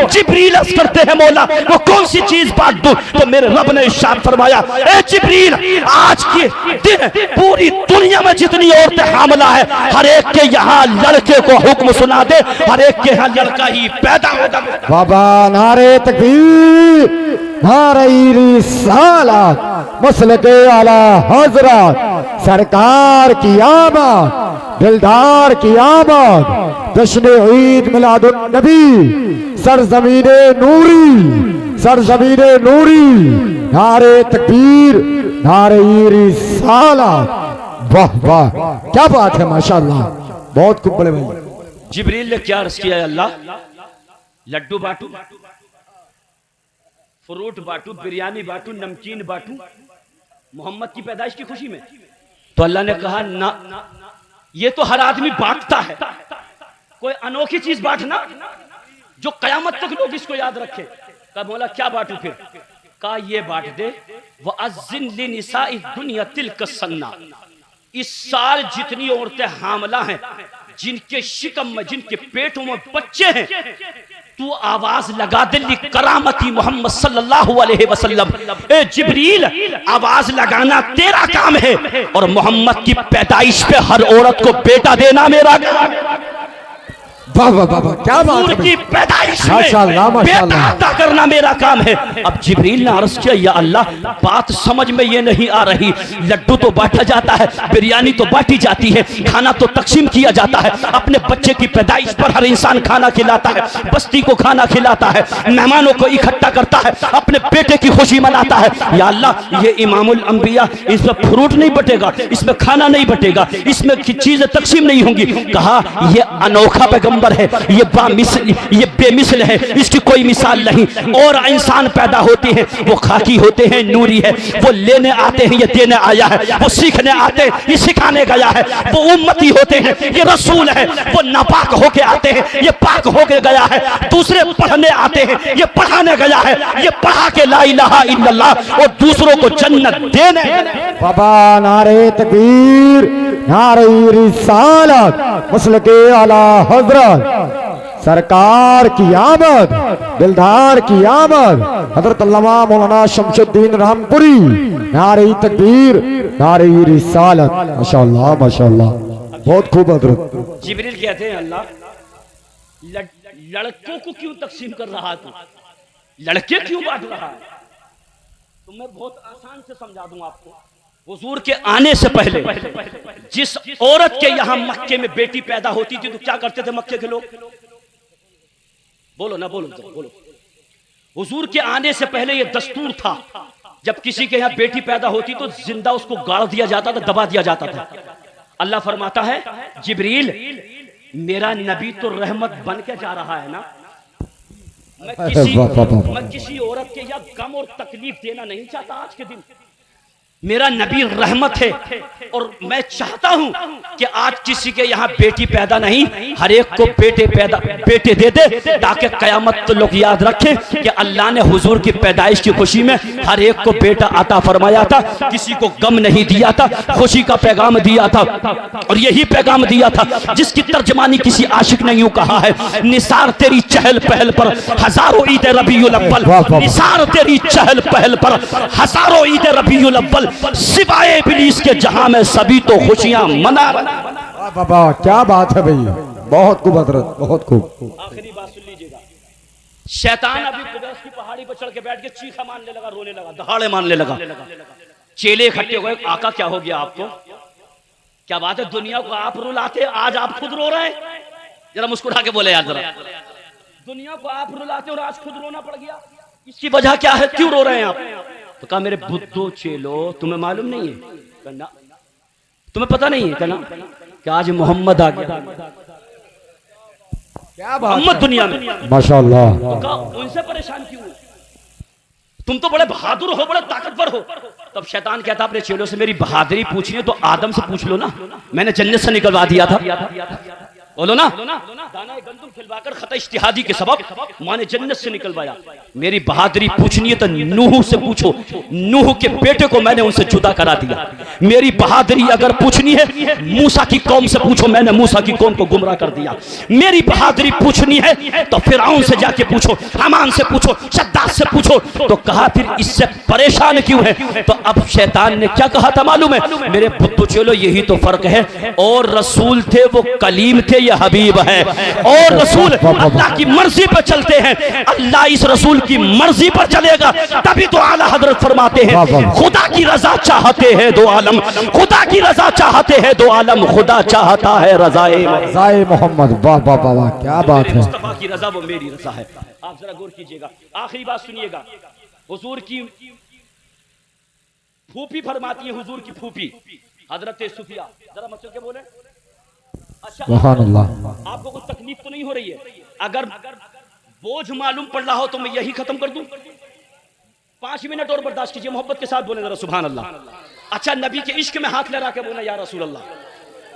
जिब्रील अर्ज़ करते हैं मौला वो कौन सी चीज बांट दूं? तो मेरे रब ने इरशाद फरमाया, ए जिब्रील, आज के दिन पूरी दुनिया में जितनी औरतें हामला है हर एक के यहाँ लड़के को हुक्म सुना दे, हर एक के यहाँ लड़का ही पैदा होगा। बाबा नारे तकबीर, नारे रिसालत, मसलके आला हजरत, सरकार की आमद, दिलदार की आमद, जश्न ईद मिलादुन नबी, सरजमीने नूरी, सरजमीने नूरी, नारे तकबीर, नारे रिसालत। वाह वाह, क्या बात है, माशाअल्लाह, बहुत खूब बड़े भाई। जिब्रील ने क्या अर्ज़ किया? अल्लाह, लड्डू बांटू, फ्रूट बांटू, बिरयानी बांटू, नमकीन बांटू मोहम्मद की पैदाइश की खुशी में? तो अल्लाह ने कहा ना, ये तो हर आदमी बांटता है, कोई अनोखी चीज बांटना जो कयामत तक लोग इसको याद रखे। कहा मौला क्या बांटू फिर? कहा ये बांट दे, वो अज़्ज़िन लिनिसाइ दुनिया तिल्क सन्ना, इस साल जितनी औरतें हामला हैं, जिनके शिकम में, जिनके पेटों में बच्चे हैं, तू आवाज लगा दे ली करामती मोहम्मद सल्लल्लाहु अलैहि वसल्लम। ए जिब्रील, आवाज लगाना तेरा काम है और मोहम्मद की पैदाइश पे हर औरत को बेटा देना मेरा काम है। वाह वाह वाह, क्या बात है, की पैदाइश माशाअल्लाह, में माशाअल्लाह। बेटा अता करना मेरा काम है। अब जिब्रील ने अर्ज किया, या अल्लाह, बात समझ में ये नहीं आ रही, लड्डू तो बांटा जाता है, बिरयानी तो बांटी जाती है, खाना तो तकसीम किया जाता है, अपने बच्चे की पैदाइश पर हर इंसान खाना खिलाता है, बस्ती को खाना खिलाता है, मेहमानों को इकट्ठा करता है, अपने बेटे की खुशी मनाता है। या अल्लाह, ये इमामुल अंबिया, इसमें फ्रूट नहीं बटेगा, इसमें खाना नहीं बटेगा, इसमें चीजें तकसीम नहीं होंगी। कहा ये अनोखा पैगंबर है, ये बामिसल, ये बेमिसल है, इसकी कोई मिसाल नहीं। और इंसान पैदा होते हैं, वो खाकी होते हैं, नूरी है, वो लेने आते हैं, ये देने आया है, वो सीखने आते हैं, ये सिखाने गया है, वो उम्मती होते हैं, ये रसूल है, वो नापाक होके आते हैं, ये पाक होके गया है, दूसरे पढ़ने आते हैं, ये पढ़ाने गया है, ये पढ़ा के ला इलाहा इल्लल्लाह और दूसरों को जन्नत देने। बाबा नारे तकबीर, नारे रिसालत, मसलके आला हजरत, सरकार की आमद, दिलदार की आमद, हजरत अल्लामा मौलाना शमशुद्दीन रामपुरी, नारे तकबीर, नारे रिसालत। माशाअल्लाह माशाअल्लाह, बहुत खूब हजरत। जिब्रील कहते हैं, अल्लाह, लड़कों को क्यों तकसीम कर रहा है तू? लड़के क्यों बांट रहा है? तो मैं बहुत आसान से समझा दूं आपको। हुजूर के आने से पहले जिस औरत के यहाँ मक्के में बेटी पैदा होती थी तो क्या करते थे मक्के के लोग? बोलो ना, बोलो तो, बोलो। हुजूर के आने से पहले यह दस्तूर था, जब किसी के यहाँ बेटी पैदा होती तो जिंदा उसको गाड़ दिया जाता था, दबा दिया जाता था। अल्लाह फरमाता है, जिब्रील, मेरा नबी तो रहमत बन के जा रहा है ना, मैं किसी औरत के यहाँ गम और तकलीफ देना नहीं चाहता। आज के दिन मेरा नबी रहमत है और मैं चाहता हूं कि आज किसी के यहाँ बेटी पैदा नहीं, हर एक को बेटे दे दे, ताकि कयामत तो लोग याद रखें कि अल्लाह ने हुजूर की पैदाइश की खुशी में हर एक को बेटा अता फरमाया था, किसी को गम नहीं दिया था, खुशी का पैगाम दिया था। और यही पैगाम दिया था जिसकी तर्जमानी किसी आशिक ने यूं कहा है, निसार तेरी चहल पहल पर हजारों ईद रबीउल अव्वल, निसार तेरी चहल पहल पर हजारों ईद रबीउल अव्वल, सिवाय इब्लीस के जहां में सभी तो खुशियां मना। बाबा क्या बात है भाई, बहुत खूब हजरत, बहुत खूब। आखिरी बात सुन लीजिएगा। शैतान अभी कुबैस की पहाड़ी पर चढ़ के बैठ के चीखा मारने लगा, रोने लगा, दहाड़े मारने लगा। चेले इकट्ठे हो गए, आका क्या हो गया आपको? क्या बात है, दुनिया को आप रुलाते, आज आप खुद रो रहे हैं? जरा मुस्कुरा के बोले यार जरा। दुनिया को आप रुलाते और आज खुद रोना पड़ गया, इसकी वजह क्या है, क्यों रो रहे हैं आप? तो कहा, मेरे बुद्धो चेलो, तुम्हें मालूम नहीं है? कहना, तुम्हें पता नहीं है? कहना कि आज मोहम्मद आ गया। क्या बात, मोहम्मद दुनिया में, माशाअल्लाह। तो कहा, उनसे परेशान क्यों हो? तुम तो बड़े बहादुर हो, बड़े ताकतवर हो। तब शैतान कहता, अपने चेलों से मेरी बहादुरी पूछनी है तो आदम से पूछ लो ना, मैंने जन्नत से निकलवा दिया था। बोलो ना, दाना गंदुम खिलवाकर खता इज्तिहादी के सबब माँ ने जन्नत से निकलवाया। मेरी बहादुरी पूछनी है तो नूह से पूछो, नूह के बेटे को मैंने उनसे जुदा करा दिया। मेरी बहादुरी अगर पूछनी है मूसा की कौम से पूछो, मैंने मूसा की कौम को गुमराह कर दिया। मेरी बहादुरी पूछनी है तो फिरौन से जाके पूछो, हमान से पूछो, शद्दाद से पूछो। तो कहा फिर इससे परेशान क्यों है? तो अब शैतान ने क्या कहा था मालूम है? मेरे बुद्धू चलो यही तो फर्क है, और रसूल थे वो कलीम थे, ये हबीब है। और रसूल अल्लाह की मर्जी पर चलते हैं, अल्लाह इस रसूल की मर्जी पर चलेगा। तभी तो आला हजरत फरमाते हैं खुदा की रजा चाहते हैं दो आलम, खुदा की रजा चाहते हैं दो आलम, खुदा चाहता है रजाए मोहम्मद। वाह वाह वाह वाह, क्या बात है। मुस्तफा की रजा वो मेरी रजा है। आप जरा गौर कीजिएगा, आखिरी बात सुनिएगा। हुजूर की फूफी फरमाती है, हुजूर की फूफी हजरत सुफिया, जरा मत के बोले। अच्छा, आपको कुछ तकलीफ तो नहीं हो रही है? अगर बोझ मालूम पड़ रहा हो तो मैं यही खत्म कर दूं? 5 मिनट और बर्दाश्त कीजिए, मोहब्बत के साथ बोले जरा सुभान अल्लाह। अच्छा, नबी के इश्क में हाथ लगा के बोला या रसूल अल्लाह।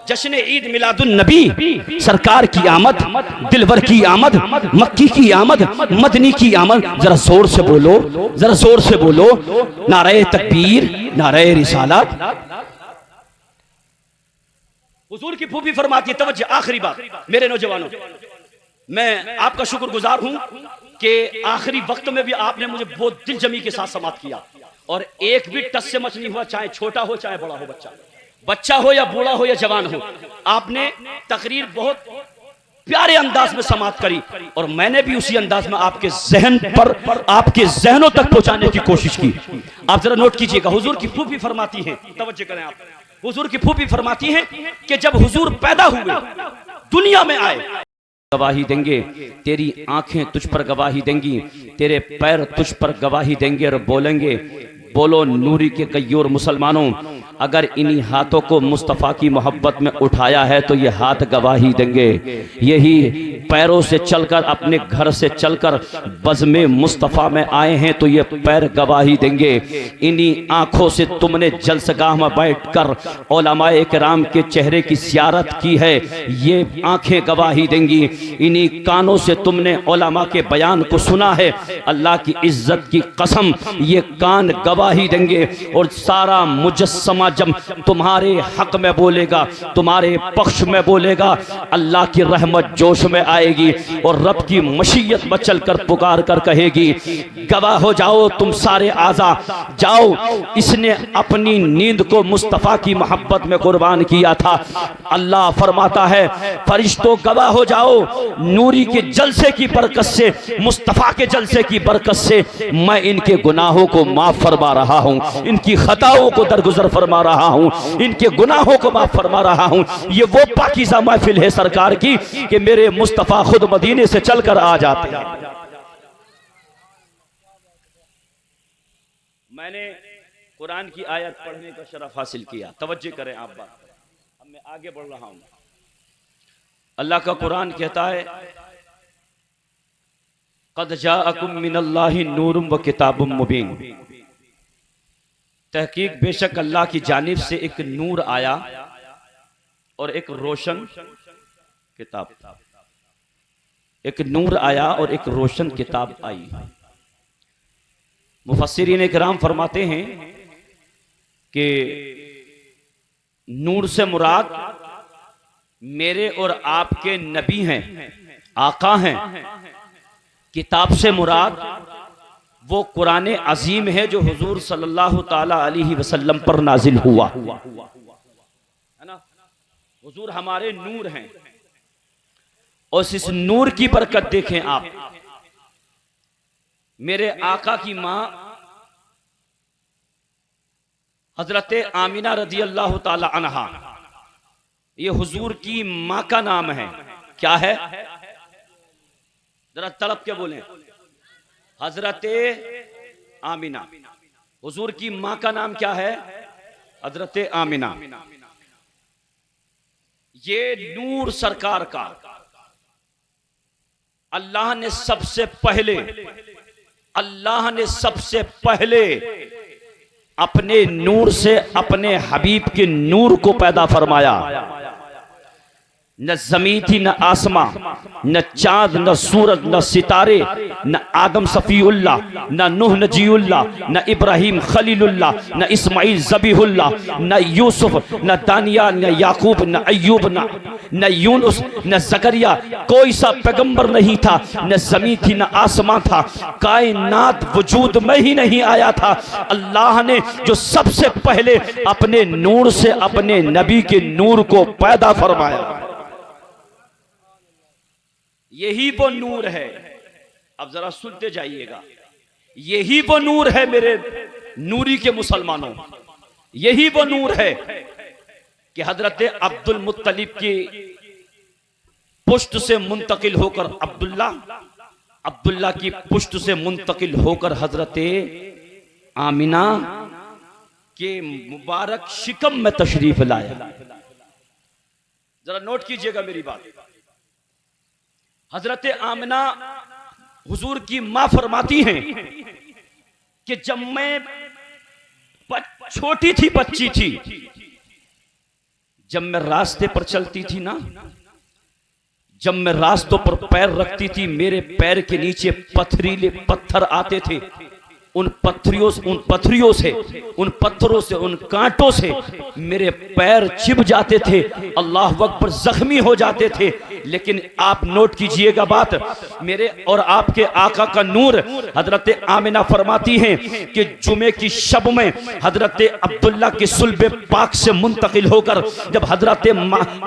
जश्न ईद मिलादुन नबी, सरकार की आमद, दिलवर की आमद, मक्की की आमद, मदनी की आमद। जरा जोर से बोलो, जरा जोर से बोलो, नारे तकबीर, नारे रिसालत। हुजूर की फूफी फरमाती है, तवज्जो, आखिरी बात मेरे नौजवानों, मैं आपका शुक्रगुजार हूं कि आखिरी वक्त में भी आपने मुझे बहुत दिल जमी के साथ समात किया, और एक भी टस से मच नहीं हुआ, चाहे छोटा हो चाहे बड़ा हो, बच्चा हो या बूढ़ा हो या जवान हो। आपने तकरीर बहुत प्यारे अंदाज में समात करी, और मैंने भी उसी अंदाज में आपके जहन पर, आपके जहनों तक पहुंचाने की कोशिश की। आप जरा नोट कीजिएगा, हुजूर की फूफी फरमाती हैं, तवज्जो करें आप, हुजूर की फूफी फरमाती हैं कि जब हुजूर पैदा हुए, दुनिया में आए, गवाही देंगे, तेरी आंखें तुझ पर गवाही देंगी, तेरे पैर तुझ पर गवाही देंगे, और बोलेंगे, बोलो नूरी के कय्यूर मुसलमानों, अगर इन्हीं हाथों को मुस्तफ़ा की मोहब्बत में उठाया है तो ये हाथ गवाही देंगे। यही पैरों से चलकर, अपने घर से चलकर बज़्म मुस्तफ़ा में आए हैं तो ये पैर गवाही देंगे। इन्हीं आँखों से तुमने जलसगाह में बैठकर उलमाए किराम के चेहरे की ज़ियारत की है, ये आँखें गवाही देंगी। इन्हीं कानों से तुमने उलमा के बयान को सुना है, अल्लाह की इज्जत की कसम ये कान गवाही देंगे। और सारा मुजस्समा जब तुम्हारे हक में बोलेगा, तुम्हारे पक्ष में बोलेगा, अल्लाह की रहमत जोश में आएगी, और रब की मशीयत में चलकर पुकार कर कहेगी, गवाह हो जाओ तुम सारे आज़ा, जाओ इसने अपनी नींद को मुस्तफ़ा की मोहब्बत में कुर्बान किया था। अल्लाह फरमाता है, फरिश्तों गवाह हो जाओ, नूरी के जलसे की बरकत से, मुस्तफ़ा के जलसे की बरकत से मैं इनके गुनाहों को माफ फरमा रहा हूँ, इनकी खताओं को दरगुजर फरमा रहा हूँ, इनके गुनाहों को माफ फरमा रहा हूँ। ये वो पाकीज़ा महफिल है सरकार की कि मेरे मुस्तफ़ा खुद मदीने से चलकर आ जाते हैं। मैंने कुरान की आयत पढ़ने का शरफ हासिल किया, तवज्जो करें आप बात, अब मैं आगे बढ़ रहा हूँ। अल्लाह का कुरान कहता है, क़द जाअकुम मिनल्लाहि नूरुम व किताबुम मुबीन, तहकीक बेशक अल्लाह की जानिब से एक नूर आया और एक रोशन किताब, एक नूर आया और एक रोशन किताब आई। मुफस्सिरीन किराम फरमाते हैं कि नूर से मुराद मेरे और आपके नबी हैं, आका हैं। किताब से मुराद वो कुरान अजीम है जो हुजूर सल्लल्लाहु ताला अलैहि वसल्लम पर नाजिल हुआ, है ना। हुजूर हमारे नूर हैं, और इस नूर की बरकत देखें आप, मेरे आका की मां हजरत आमिना रदी अल्लाह ताला अन्हा, ये हुजूर की मां का नाम है। क्या है? जरा तड़प के बोलें, हजरत आमिना। हुजूर की मां का नाम क्या है? हजरत आमिना। ये नूर सरकार का अल्लाह ने सबसे पहले, अल्लाह ने सबसे पहले अपने नूर से अपने हबीब के नूर को पैदा फरमाया। न जमीन थी, न आसमां, न चांद, न सूरज, न सितारे, न आदम सफीउल्लाह, न नूह नजीउल्लाह, न इब्राहिम खलीलुल्लाह, न इस्माइल ज़बीहुल्लाह, न यूसुफ, न दानियाल, न याकूब, न अय्यूब, न यूनुस, न जकरिया। कोई सा पैगंबर नहीं था। न जमीन थी, न आसमां था। कायनात वजूद में ही नहीं आया था। अल्लाह ने जो सबसे पहले अपने नूर से अपने नबी के नूर को पैदा फरमाया, यही वो नूर है। अब जरा सुनते जाइएगा, यही वो नूर है मेरे नूरी के मुसलमानों। यही वो नूर है कि हजरत अब्दुल मुत्तलिब की पुष्ट से मुंतकिल होकर अब्दुल्ला की पुष्ट से मुंतकिल होकर हजरत आमिना के मुबारक शिकम में तशरीफ लाया। जरा नोट कीजिएगा मेरी बात। हजरत आमिना हुजूर की मां फरमाती हैं कि जब मैं छोटी थी, बच्ची थी, जब मैं रास्ते पर चलती थी ना, जब मैं रास्तों पर पैर रखती थी, मेरे पैर के नीचे पथरीले पत्थर आते थे। उन पत्थरों से, उन कांटों से मेरे पैर चिप जाते थे, अल्लाह अकबर, जख्मी हो जाते थे। लेकिन आप नोट कीजिएगा बात, मेरे और आपके आका का नूर। हजरत आमिना फरमाती हैं कि जुमे की शब में हजरत अब्दुल्ला के सुल्बे पाक से मुंतकिल होकर जब हजरत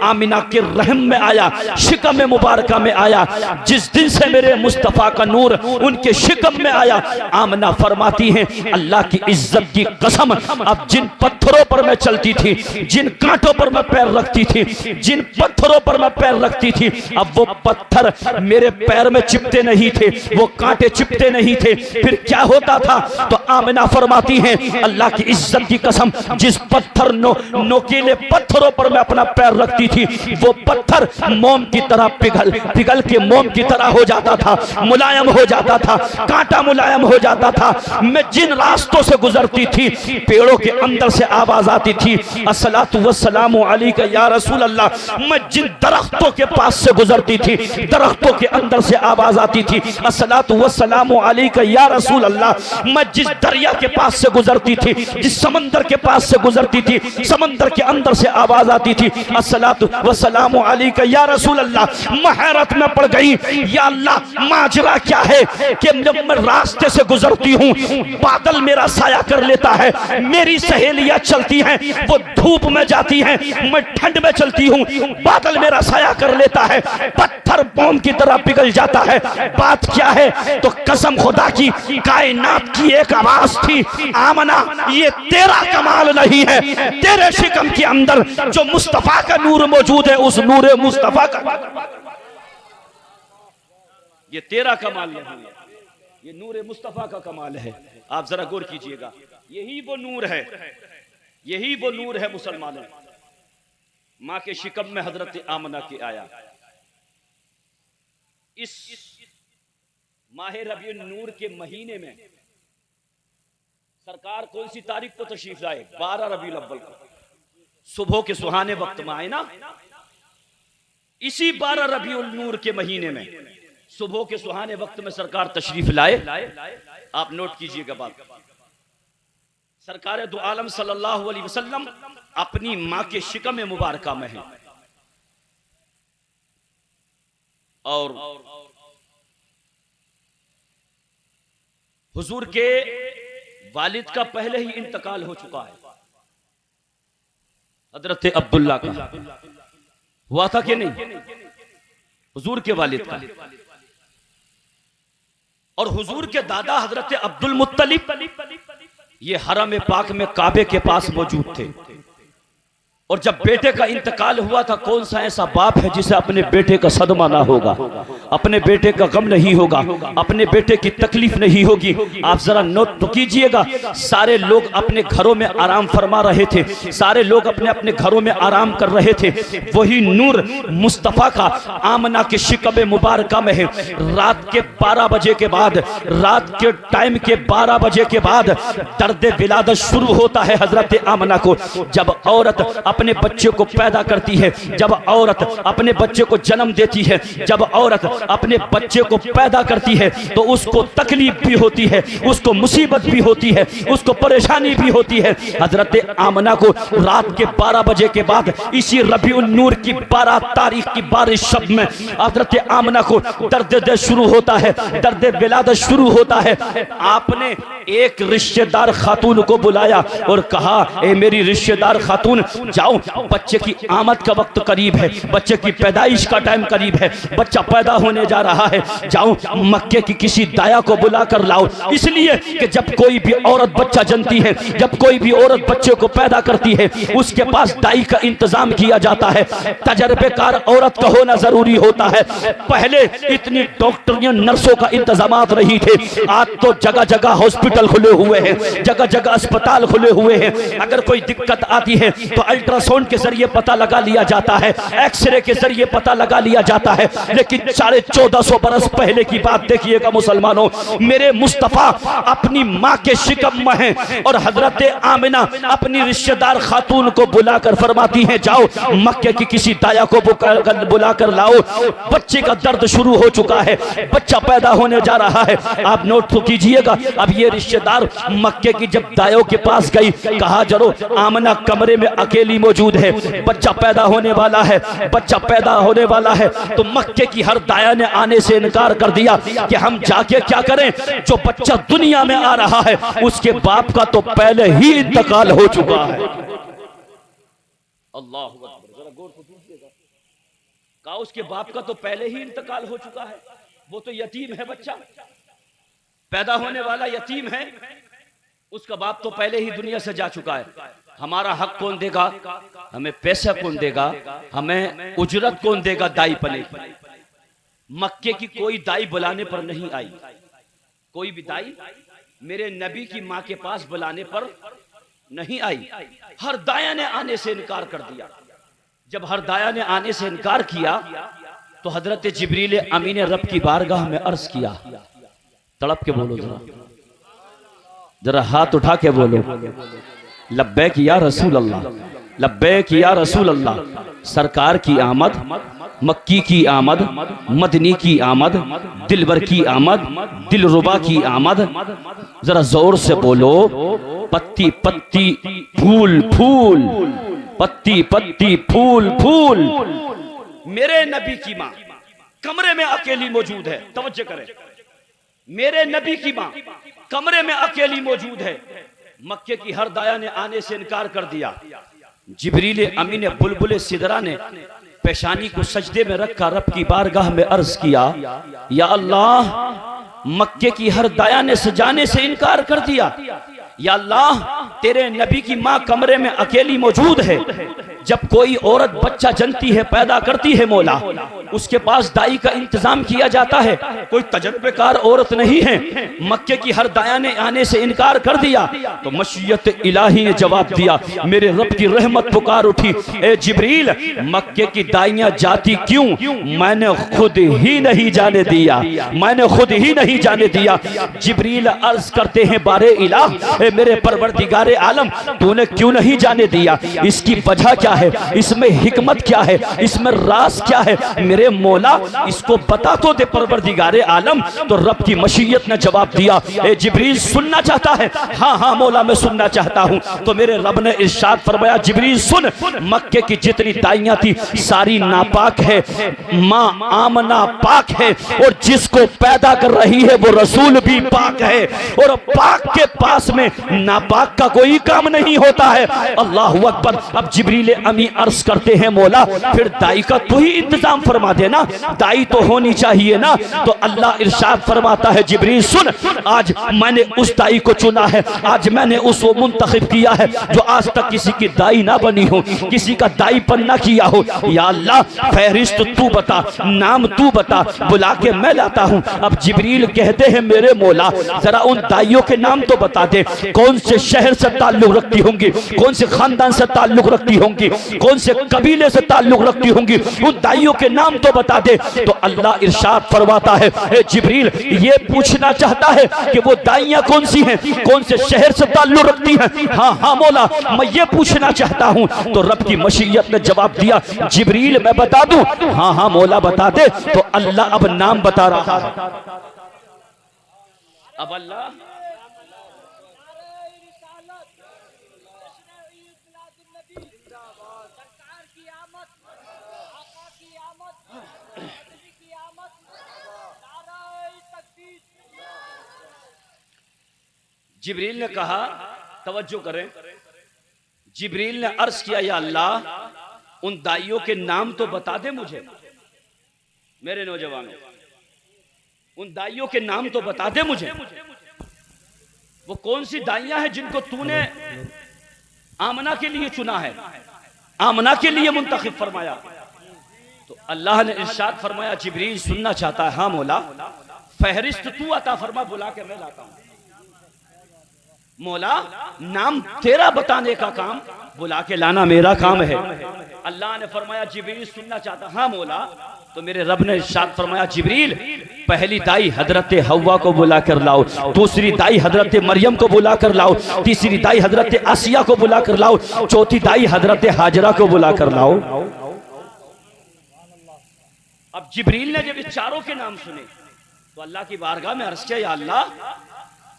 आमिना के रहम में आया, शिकम मुबारका में आया, जिस दिन से मेरे मुस्तफ़ा का नूर उनके शिकम में आया, आमिना फरमाती हैं, अल्लाह की इज्जत की कसम, अब जिन पत्थरों पर मैं चलती थी, जिन कांटों पर मैं पैर रखती थी, जिन पत्थरों पर मैं पैर रखती थी, अब वो पत्थर मेरे पैर में चिपते नहीं थे, वो कांटे चिपते नहीं थे। फिर क्या होता था? तो आमिना फरमाती हैं, अल्लाह की इज्जत की कसम, जिस पत्थर नोकीले पत्थरों पर मैं अपना पैर रखती थी, वो पत्थर मोम की तरह पिघल के मोम की तरह हो जाता था, मुलायम हो जाता था, कांटा मुलायम हो जाता था। मैं जिन रास्तों से गुजरती थी, पेड़ों के अंदर से आवाज आती थी, अस्सलातु वस्सलामु अलैका या रसूल अल्लाह। मैं जिन दरख्तों के पास से गुजरती थी, दरख्तों के अंदर से आवाज आती थी, अस्सलातु वस्सलामु अलैका या रसूल अल्लाह। मैं जिस दरिया के पास से गुजरती थी, जिस समंदर के पास से गुजरती थी, समंदर के अंदर से आवाज आती थी, अस्सलातु वस्सलामु अलैका या रसूल अल्लाह। मैं हैरत में पड़ गई, या अल्लाह, माजरा क्या है कि जब मैं रास्ते से गुजरती हूँ, बादल मेरा साया कर लेता है, मेरी सहेलियां चलती हैं, वो धूप में जाती हैं, मैं ठंड में चलती हूँ, बादल मेरा साया कर लेता है, पत्थर बम की तरह पिघल जाता है। बात क्या है? तो कसम खुदा की, कायनात की एक आवाज थी, आमना, ये तेरा कमाल नहीं है, तेरे शिकम के अंदर जो मुस्तफा का नूर मौजूद है, उस नूर मुस्तफा का, ये तेरा कमाल नहीं है, ये नूर मुस्तफा का कमाल है। आप जरा गौर कीजिएगा, यही वो नूर है, यही वो नूर है मुसलमानों। मां के शिकम में हजरत आमना के आया। इस माह रबीउल नूर के महीने में सरकार कौन सी तारीख को तशरीफ लाए? 12 रबीउल अव्वल को, सुबह के सुहाने वक्त में आए ना। इसी 12 रबीउल नूर के महीने में सुबह के सुहाने वक्त में सरकार तशरीफ लाए। आप नोट कीजिएगा बात, सरकार दो आलम सल्लल्लाहु अलैहि वसल्लम अपनी मां के शिकम मुबारका में है, और हुजूर के वालिद का पहले ही इंतकाल हो चुका है। हजरत अब्दुल्ला का हुआ था कि नहीं? हुजूर के वालिद का। और हुजूर के दादा हजरत अब्दुल मुत्तलिब ये हरम पाक में काबे के पास मौजूद थे। और जब बेटे का इंतकाल हुआ था, कौन सा ऐसा बाप है जिसे अपने बेटे का सदमा ना होगा, अपने बेटे का गम नहीं होगा, अपने बेटे की तकलीफ नहीं होगी। आप जरा नोट तो कीजिएगा, सारे लोग अपने घरों में आराम फरमा रहे थे, सारे लोग अपने अपने घरों में आराम कर रहे थे। वही नूर मुस्तफ़ा का आमना के शिकब मुबारका में है। रात के 12 बजे के बाद, रात के टाइम के 12 बजे के बाद दर्द विलादत शुरू होता है हजरत आमना को। जब औरत अपने बच्चे को पैदा करती है, जब औरत अपने बच्चे को जन्म देती है, जब औरत अपने बच्चे को पैदा करती है तो उसको तकलीफ भी होती है, उसको मुसीबत भी होती है, उसको परेशानी भी होती है। हजरत आमना को रात के 12 बजे के बाद इसी रबीउन नूर की 12 तारीख की बारिश शब में हजरत आमना को दर्द शुरू होता है, दर्द विलादत शुरू होता है। आपने एक रिश्तेदार खातून को बुलाया और कहा, ए मेरी रिश्तेदार खातून, जाओ, बच्चे की आमद का वक्त करीब है, बच्चे की पैदाइश का टाइम करीब है, बच्चा पैदा होने जा रहा है, जाओ मक्के की किसी दाया को बुला कर लाओ। इसलिए कि जब कोई भी औरत बच्चा जनती है, जब कोई भी औरत बच्चे को पैदा करती है, उसके पास दाई का इंतजाम किया जाता है, तजर्बेकार औरत का होना जरूरी होता है। पहले इतनी डॉक्टरियों नर्सों का इंतजामात नहीं थे, आज तो जगह जगह हॉस्पिटल खुले हुए हैं, जगह जगह अस्पताल खुले हुए हैं। अगर कोई दिक्कत आती है तो अल्ट्रासाउंड के जरिए पता लगा लिया जाता है, एक्सरे के जरिए पता लगा लिया जाता है। लेकिन 1450 बरस पहले की बात देखिएगा मुसलमानों, मेरे मुस्तफा अपनी माँ के शिकम में हैं और हजरत आमिना अपनी रिश्तेदार खातून को बुलाकर फरमाती हैं, जाओ मक्के की किसी दाया को बुलाकर लाओ, बच्चे का दर्द शुरू हो चुका है, बच्चा पैदा होने जा रहा है। आप नोट तो कीजिएगा। अब ये रिश्तेदार मक्के की जब दायों के पास गई, कहा जरो आमना कमरे में अकेली मौजूद है, बच्चा पैदा होने वाला है, बच्चा पैदा होने वाला है। तो मक्के की हर दाया ने आने से इनकार कर दिया कि हम जाके क्या करें, जो बच्चा दुनिया में आ रहा है उसके बाप का तो पहले ही इंतकाल हो चुका है। अल्लाह अकबर, जरा गौर से कीजिएगा। कहा उसके बाप का तो पहले ही इंतकाल हो चुका है, वो तो यतीम है, बच्चा पैदा होने वाला यतीम है, उसका बाप तो पहले ही दुनिया से जा चुका है। हमारा हक कौन देगा, हमें पैसा कौन देगा, हमें उजरत कौन देगा दाई पने। मक्के की कोई दाई बुलाने पर नहीं आई, कोई भी दाई मेरे नबी की माँ के पास बुलाने पर नहीं आई। हर दाया ने आने से इनकार कर दिया। जब हर दाया ने आने से इनकार किया तो हजरत जिब्रील अमीन रब की बारगाह में अर्ज किया, तड़प के बोलो, जरा हाथ उठा के बोलो, लब्बैक या रसूल अल्लाह, लब्बैक या रसूल अल्लाह। सरकार की आमद, मक्की की आमद, मदनी की आमद, दिलबर की आमद, दिलरुबा की आमद। जरा जोर से बोलो, पत्ती पत्ती फूल फूल, पत्ती पत्ती फूल फूल। मेरे नबी की माँ कमरे में अकेली मौजूद है, तवज्जो करें, मेरे नबी की माँ कमरे में अकेली मौजूद है। मक्के की हर दाया ने आने से इनकार कर दिया। जिब्रील अमीन बुलबुल सिदरा ने पेशानी को सजदे में रखा रब की बारगाह में अर्ज किया, या अल्लाह, मक्के की हर दाया ने सजाने से इनकार कर दिया। या अल्लाह, तेरे नबी की माँ कमरे में अकेली मौजूद है। जब कोई औरत बच्चा जनती है, पैदा करती है, मौला उसके पास दाई का इंतजाम किया जाता है, कोई तजर्बेकार औरत नहीं है। मक्के की हर दाया ने आने से इनकार कर दिया तो मशीयत इलाही ने जवाब दिया, मेरे रब की रहमत पुकार उठी, ए जिब्रील, मक्के की दाइयां जाती क्यों, मैंने खुद ही नहीं जाने दिया, मैंने खुद ही नहीं जाने दिया। जिब्रील अर्ज करते हैं, बारे इलाह, ए मेरे परवरदिगारे आलम, तूने क्यों नहीं जाने दिया, इसकी वजह क्या है, इसमें हिकमत क्या है, इसमें राज क्या है, मेरे मौला इसको बता तो दे परवरदिगारे आलम। तो रब की मशीयत ने जवाब दिया, ए जिब्रील सुनना चाहता है, हाँ हाँ मौला मैं सुनना चाहता हूँ। तो मेरे रब ने इरशाद फरमाया, जिब्रील सुन, मक्के की जितनी दाइयां थी सारी नापाक है, माँ आमना पाक है, और जिसको पैदा कर रही है वो रसूल भी पाक है, और पाक के पास में नापाक का कोई काम नहीं होता है। अल्लाह अकबर। अब जिब्रील अमी अर्ज करते हैं, मौला फिर दाई का तू ही इंतजाम फरमा देना, दाई तो होनी चाहिए ना। तो अल्लाह इरशाद फरमाता है, जिब्रील सुन, आज मैंने उस दाई को चुना है, आज मैंने उसको मुंतखब किया है जो आज तक किसी की दाई ना बनी हो, किसी का दाई पन्ना किया हो। या अल्लाह, फहरिस्त तू बता, नाम तू बता, बुला के मैं लाता हूँ। अब जिब्रील कहते हैं, मेरे मौला जरा उन दाइयों के नाम तो बता दे, कौन से शहर से ताल्लुक रखती होंगी, कौन से खानदान से ताल्लुक रखती होंगी। होंगी, कौन से कबीले से ताल्लुक रखती होंगी, उन दाइयों के नाम तो बता दे। तो अल्लाह इरशाद फरमाता है, ए जिब्रील ये पूछना चाहता है कि वो दाइयां कौन सी हैं, कौन से शहर से ताल्लुक रखती हैं। हाँ हाँ मौला, मैं ये पूछना चाहता हूँ। तो रब की मशीयत ने जवाब दिया, जिब्रील मैं बता दूं? हाँ हाँ मौला बता दे। तो अल्लाह अब नाम बता रहा है। अब अल्लाह जिब्रील ने कहा, तवज्जो करें, जिब्रील ने अर्ज किया, या अल्लाह उन दाइयों के नाम तो बता दे मुझे। मेरे नौजवानों, उन दाइयों के नाम तो बता दे मुझे। वो कौन सी दाइयां हैं जिनको तूने आमना के लिए चुना है, आमना के लिए मुंतखब फरमाया। तो अल्लाह ने इरशाद फरमाया, जिब्रील सुनना चाहता है। हाँ मौला, फहरिस्त तू अता फरमा, बुला के मैं लाता हूं। मौला नाम तेरा बताने का काम, बुला के लाना मेरा काम है। अल्लाह ने फरमाया, जिब्रील सुनना चाहता। हाँ मौला। तो मेरे रब ने इरशाद फरमाया, जिब्रील पहली दाई हजरत हव्वा को बुला कर लाओ, दूसरी दाई हजरत मरियम को बुला कर लाओ, तीसरी दाई हजरत आसिया को बुला कर लाओ, चौथी दाई हजरत हाजरा को बुला कर लाओ। अब जिब्रील ने जब इस चारों के नाम सुने तो अल्लाह की बारगाह में अर्ज किया, या अल्लाह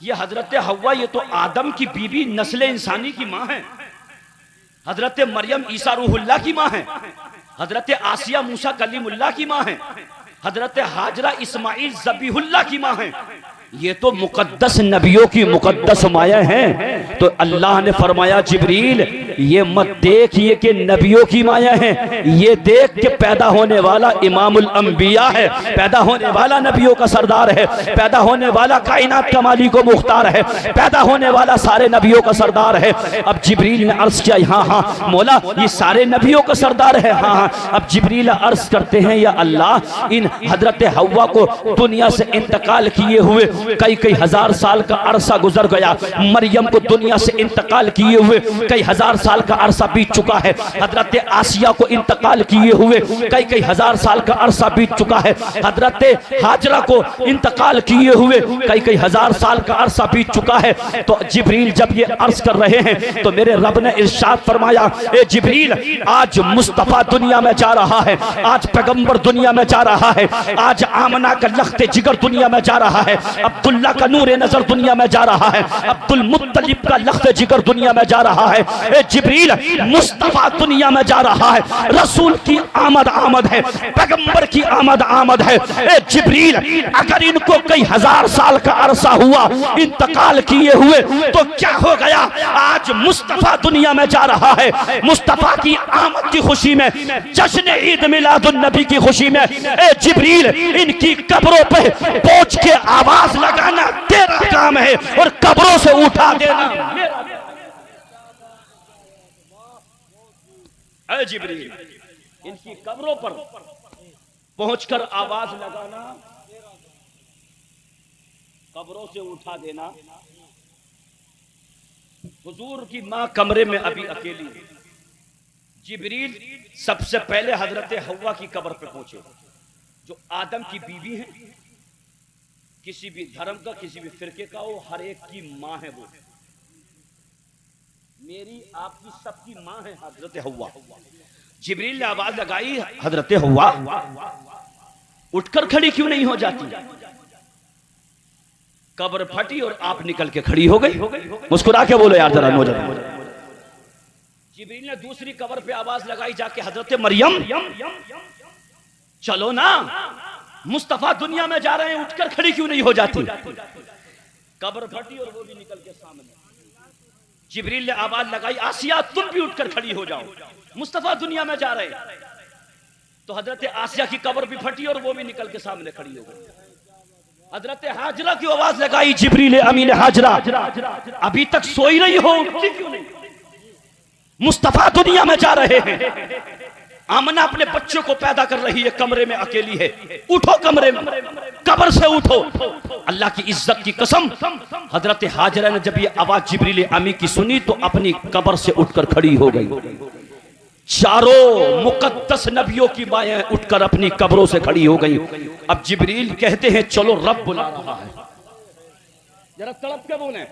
ये हजरत हव्वा, ये तो आदम की बीबी नस्ल इंसानी की माँ है। हजरत मरियम ईसा रूहुल्लाह की माँ है। हजरत आसिया मूसा कलीमुल्लाह की माँ है। हजरत हाजरा इस्माइल ज़बीहुल्लाह की माँ है। ये तो मुकद्दस नबियों की मुकद्दस माया हैं। तो अल्लाह ने फरमाया, जिब्रील ये मत देखिए कि नबियों की माया है, ये देख के पैदा होने वाला इमामुल अंबिया है, पैदा होने वाला नबियों का सरदार है, पैदा होने वाला कायनात का मालिक व मुख्तार है, पैदा होने वाला सारे नबियों का सरदार है। अब जिब्रील ने अर्ज किया, हाँ हाँ मौला ये सारे नबियों का सरदार है। हाँ हाँ। अब जिब्रील अर्ज करते हैं, या अल्लाह इन हजरत हव्वा को दुनिया से इंतकाल किए हुए कई हजार साल का अरसा गुजर गया। मरियम को दुनिया से इंतकाल किए हुए कई हजार साल का अरसा बीत चुका है। हजरत आसिया को इंतकाल किए हुए कई हजार साल का अरसा बीत चुका है। हजरत हाजरा को इंतकाल किए हुए कई हजार साल का अरसा बीत चुका है। तो जिब्रील जब ये अर्ज कर रहे हैं तो मेरे रब ने इरशाद फरमाया, ए जिब्रील आज मुस्तफा दुनिया में जा रहा है, आज पैगंबर दुनिया में जा रहा है, आज आमना का लख्ते जिगर दुनिया में जा रहा है, अब्दुल्ला का नूरे नजर दुनिया में जा रहा है, अब्दुल मुत्तलिब का लख्ते जिगर दुनिया में जा रहा है। ए जिब्रील मुस्तफा दुनिया में जा रहा है, रसूल की आमद आमद है, पैगंबर की आमद आमद है। ए जिब्रील अगर इनको कई हजार साल का अरसा हुआ इंतकाल किए हुए तो क्या हो गया, आज मुस्तफा दुनिया में जा रहा है। मुस्तफा की आमद की खुशी में, जश्न ईद मिलादुन नबी की खुशी में, ए जिब्रील इनकी कब्रों पे पहुंच के आवाज लगाना तेरा काम है और कब्रों से उठा देना मेरा। ए जिब्रील इनकी कब्रों पर पहुंचकर आवाज लगाना, कब्रों से उठा देना। हुजूर की मां कमरे में अभी अकेली। जिब्रील सबसे पहले हजरत हव्वा की कब्र पे पहुंचे, जो आदम की बीवी है। किसी भी धर्म का, किसी भी फिरके का हो, हर एक की मां है वो। मेरी आपकी सबकी मां है हजरत हव्वा। जिब्रील ने आवाज लगाई, हजरत हव्वा उठकर खड़ी क्यों नहीं हो जाती? कब्र फटी और आप निकल के खड़ी हो गई। मुस्कुरा के बोलो यार जरा नौजवान। जिब्रील ने दूसरी कब्र पे आवाज लगाई जाके, हजरत मरियम चलो ना, मुस्तफा दुनिया में जा रहे हैं, उठकर खड़ी क्यों नहीं हो जाती? कब्र फटी और वो भी निकल के सामने। जिब्रील ने आवाज लगाई, आसिया तुम भी उठकर खड़ी हो जाओ, मुस्तफा दुनिया में जा रहे हैं। तो हजरत आसिया की कब्र भी फटी और वो भी निकल के सामने खड़ी हो गई। हजरत हाजरा की आवाज लगाई, जिब्रील अमीन हाजरा अभी तक सोई रही हो, उठती क्यों नहीं? मुस्तफा दुनिया में जा रहे हैं। आमना अपने बच्चों को पैदा कर रही है, कमरे में अकेली है, उठो कमरे में, कब्र से उठो। अल्लाह की इज्जत की कसम, हजरत हाजरा ने जब ये आवाज जिब्रील अमी की सुनी तो अपनी कब्र से उठकर खड़ी हो गई। चारों मुकद्दस नबियों की माएं उठकर अपनी कब्रों से खड़ी हो गई। अब जिब्रील कहते हैं चलो रब बुला रहा है। जरा तड़प के बोले,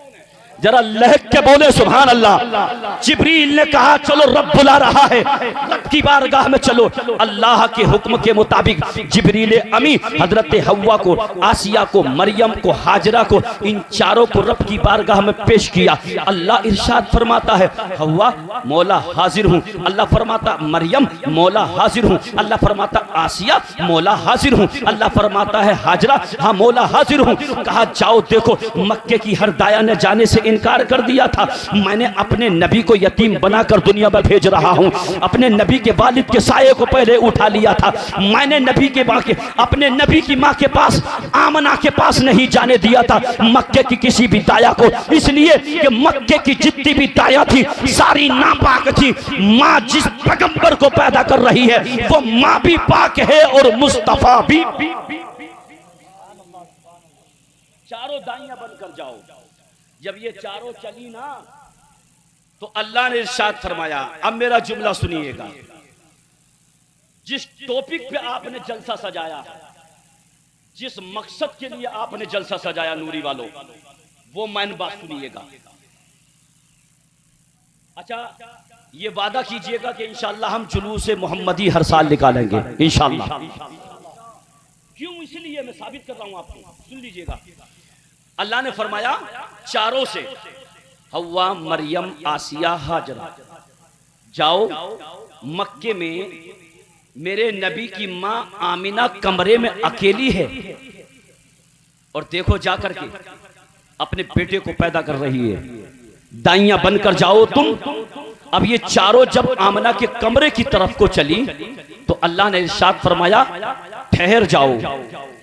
जरा लहक के बोले सुभान अल्लाह। जिब्रील ने कहा चलो रब बुला रहा है, रब की बारगाह में चलो। अल्लाह के हुक्म के मुताबिक जिब्रील अमी हजरत हव्वा को, आसिया को, मरियम को, हाजरा को, इन चारों को रब की बारगाह में पेश किया। अल्लाह इरशाद फरमाता है हव्वा मौला हाजिर हूँ, अल्लाह फरमाता मरियम मौला हाजिर हूँ, अल्लाह फरमाता आसिया मौला हाजिर हूँ, अल्लाह फरमाता है हाजरा हाँ मौला हाजिर हूँ। कहा जाओ देखो मक्के की हर दाया ने जाने से इनकार कर दिया था, मैंने अपने नबी को यतीम बनाकर दुनिया में भेज रहा हूं। अपने नबी के वालिद के साये को पहले उठा लिया था, मैंने नबी के माँ के अपने नबी की माँ के पास आमना के पास नहीं जाने दिया था मक्के की किसी भी दाया को, इसलिए कि मक्के की जितनी भी दाया थी सारी नापाक थी। माँ जिस पैगंबर को पैदा कर रही है वो माँ भी पाक है और मुस्तफा भी। चारों दाइयां बनकर जाओ। जब ये चारों चली ना तो अल्लाह ने इरशाद फरमाया, अब मेरा जुमला सुनिएगा। जिस टॉपिक पे आपने जलसा सजाया, जिस मकसद के लिए आपने जलसा सजाया नूरी वालों, वो मैन बात सुनिएगा। अच्छा ये वादा कीजिएगा कि इंशाअल्लाह हम जुलूस मोहम्मदी हर साल निकालेंगे इंशाअल्लाह। क्यों? इसलिए मैं साबित कर रहा हूं आपको, सुन लीजिएगा। अल्लाह ने फरमाया चारों से हव्वा मरियम आसिया हाजरा जाओ मक्के में, मेरे नबी की मां आमिना कमरे में अकेली है और देखो जाकर के अपने बेटे को पैदा कर रही है। दाइयां बनकर जाओ तुम। अब ये चारों जब आमिना के कमरे की तरफ को चली तो अल्लाह ने इरशाद फरमाया ठहर जाओ,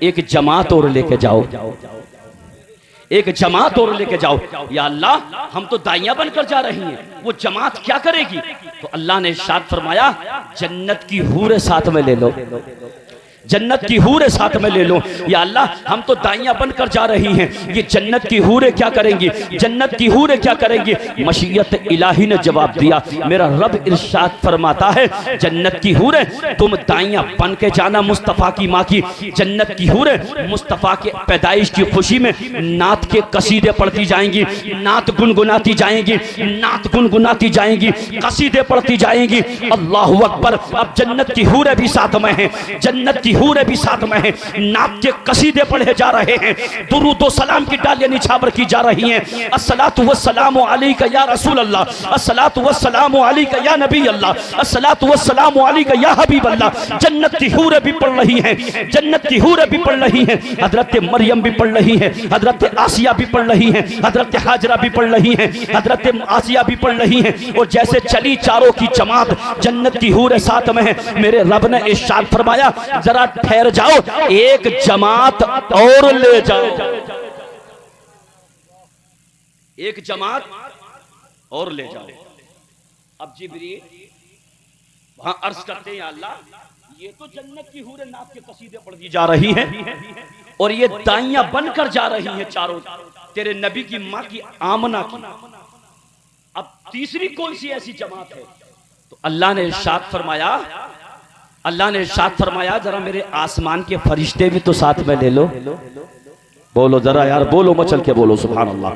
एक जमात और लेके जाओ, एक जमात और लेके जाओ। या अल्लाह हम तो दाइयां बनकर जा रही हैं, वो जमात क्या करेगी? तो अल्लाह ने इरशाद फरमाया जन्नत की हूरें साथ में ले लो, जन्नत की हूरें साथ में ले लो। या अल्लाह हम तो दाइयां बनकर जा रही हैं, ये जन्नत की हूरें क्या करेंगी? जन्नत की हूरें क्या करेंगी? मशीयत इलाही ने जवाब दिया, मेरा रब इरशाद फरमाता है जन्नत की हूरें तुम दाइयां बन के जाना मुस्तफ़ा की माँ की। जन्नत की हूरें मुस्तफ़ा के पैदाइश की खुशी में नात के कसीदे पढ़ती जाएंगी, नात गुनगुनाती जाएंगी, नात गुनगुनाती जाएंगी, कसीदे पढ़ती जाएंगी। अल्लाहु अकबर। अब जन्नत की हूरें भी साथ में हैं, जन्नत की हूरें भी साथ में हैं, नात के कसीदे पढ़े जा रहे हैं, दुरूद व सलाम की डालियां निछावर की जा रही हैं। अस्सलातु वस्सलामु अलैका या रसूल अल्लाह, अस्सलातु वस्सलामु अलैका या नबी अल्लाह, अस्सलातु वस्सलामु अलैका या हबीब अल्लाह। जन्नत की हूरें भी पढ़ रही हैं, जन्नत की हूरें भी पढ़ रही हैं। हजरत मरियम भी पढ़ रही हैं, हजरत आसिया भी पढ़ रही हैं, हजरत हाजरा भी पढ़ रही हैं, हजरत आसिया भी पढ़ रही हैं। और जैसे चली चारों की जमात, जन्नत की हूरें साथ में है, मेरे रब ने इरशाद फरमाया जरा ठहर जाओ, एक जमात और ले जाओ, एक जमात और ले जाओ। अब जिब्रील वहां अर्ज करते हैं अल्लाह ये तो जन्नत की हूरें नात के कसीदे पढ़ती जा रही हैं और ये दाइयां बनकर जा रही हैं चारों तेरे नबी की मां की आमना की। अब तीसरी कौन सी ऐसी जमात है? तो अल्लाह ने इरशाद फरमाया, अल्लाह ने इरशाद फरमाया जरा मेरे आसमान के फरिश्ते भी तो साथ में ले लो। बोलो जरा यार, बोलो मचल के बोलो सुभान अल्लाह।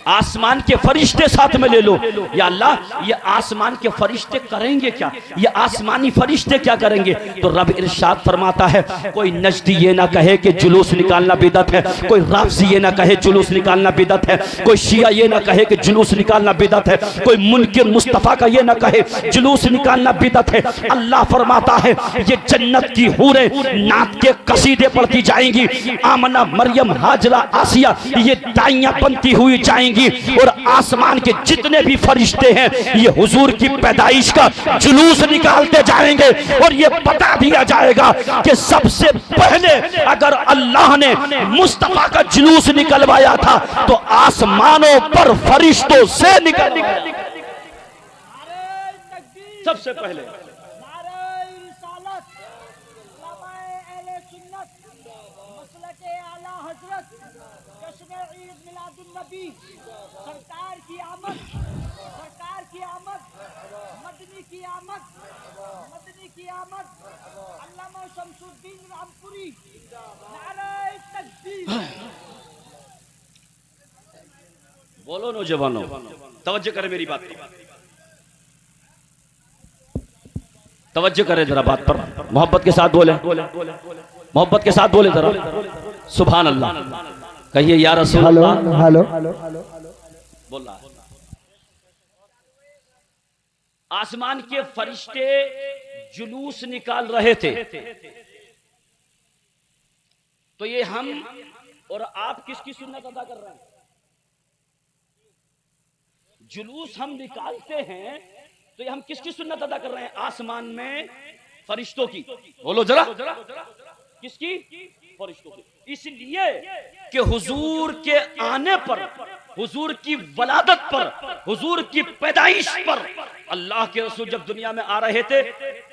आसमान के फरिश्ते साथ में ले लो। या अल्लाह ये आसमान के फरिश्ते करेंगे क्या? ये आसमानी फरिश्ते क्या करेंगे? तो रब इरशाद फरमाता है कोई नजदी ये ना कहे कि जुलूस निकालना बिदअत है, कोई राफ़ज़ी ये ना कहे जुलूस निकालना बिदअत है, कोई शिया ये ना कहे कि जुलूस निकालना बिदअत है, कोई मुनकिर मुस्तफ़ा का ये ना कहे जुलूस निकालना बिदअत है। अल्लाह फरमाता है ये जन्नत की हूरें नात के कसीदे पढ़ती जाएंगी, आमना मरियम हाजरा आसिया ये दाइयां बनती हुई जाएंगी और आसमान के जितने भी फरिश्ते हैं ये हुजूर की पैदाइश का जुलूस निकालते जाएंगे। और ये बता दिया जाएगा कि सबसे पहले अगर अल्लाह ने मुस्तफा का जुलूस निकलवाया था तो आसमानों पर फरिश्तों से निकल सबसे पहले। जश्न ईद मिलादुन नबी, सरकार की आमद, सरकार की आमद, मदनी की आमद, मदनी की आमद, अल्लामा शमसुद्दीन रामपुरी, नारे तकबीर। बोलो नौजवानों, तवज्जो करें मेरी बात पर, तवज्जो करें जरा बात पर, मोहब्बत के साथ बोले, मोहब्बत के साथ बोले जरा, सुभान अल्लाह कहिए या रसूल अल्लाह। हेलो बोल रहा आसमान के फरिश्ते जुलूस निकाल रहे थे, तो ये हम और आप किसकी सुन्नत अदा कर रहे हैं? जुलूस हम निकालते हैं तो ये हम किसकी सुन्नत अदा कर रहे हैं? आसमान में फरिश्तों की। बोलो जरा, किसकी? फरिश्तों की। इसलिए कि हुजूर के आने पर, हुजूर की वलादत पर, हुजूर की पैदाइश पर अल्लाह के रसूल जब दुनिया में आ रहे थे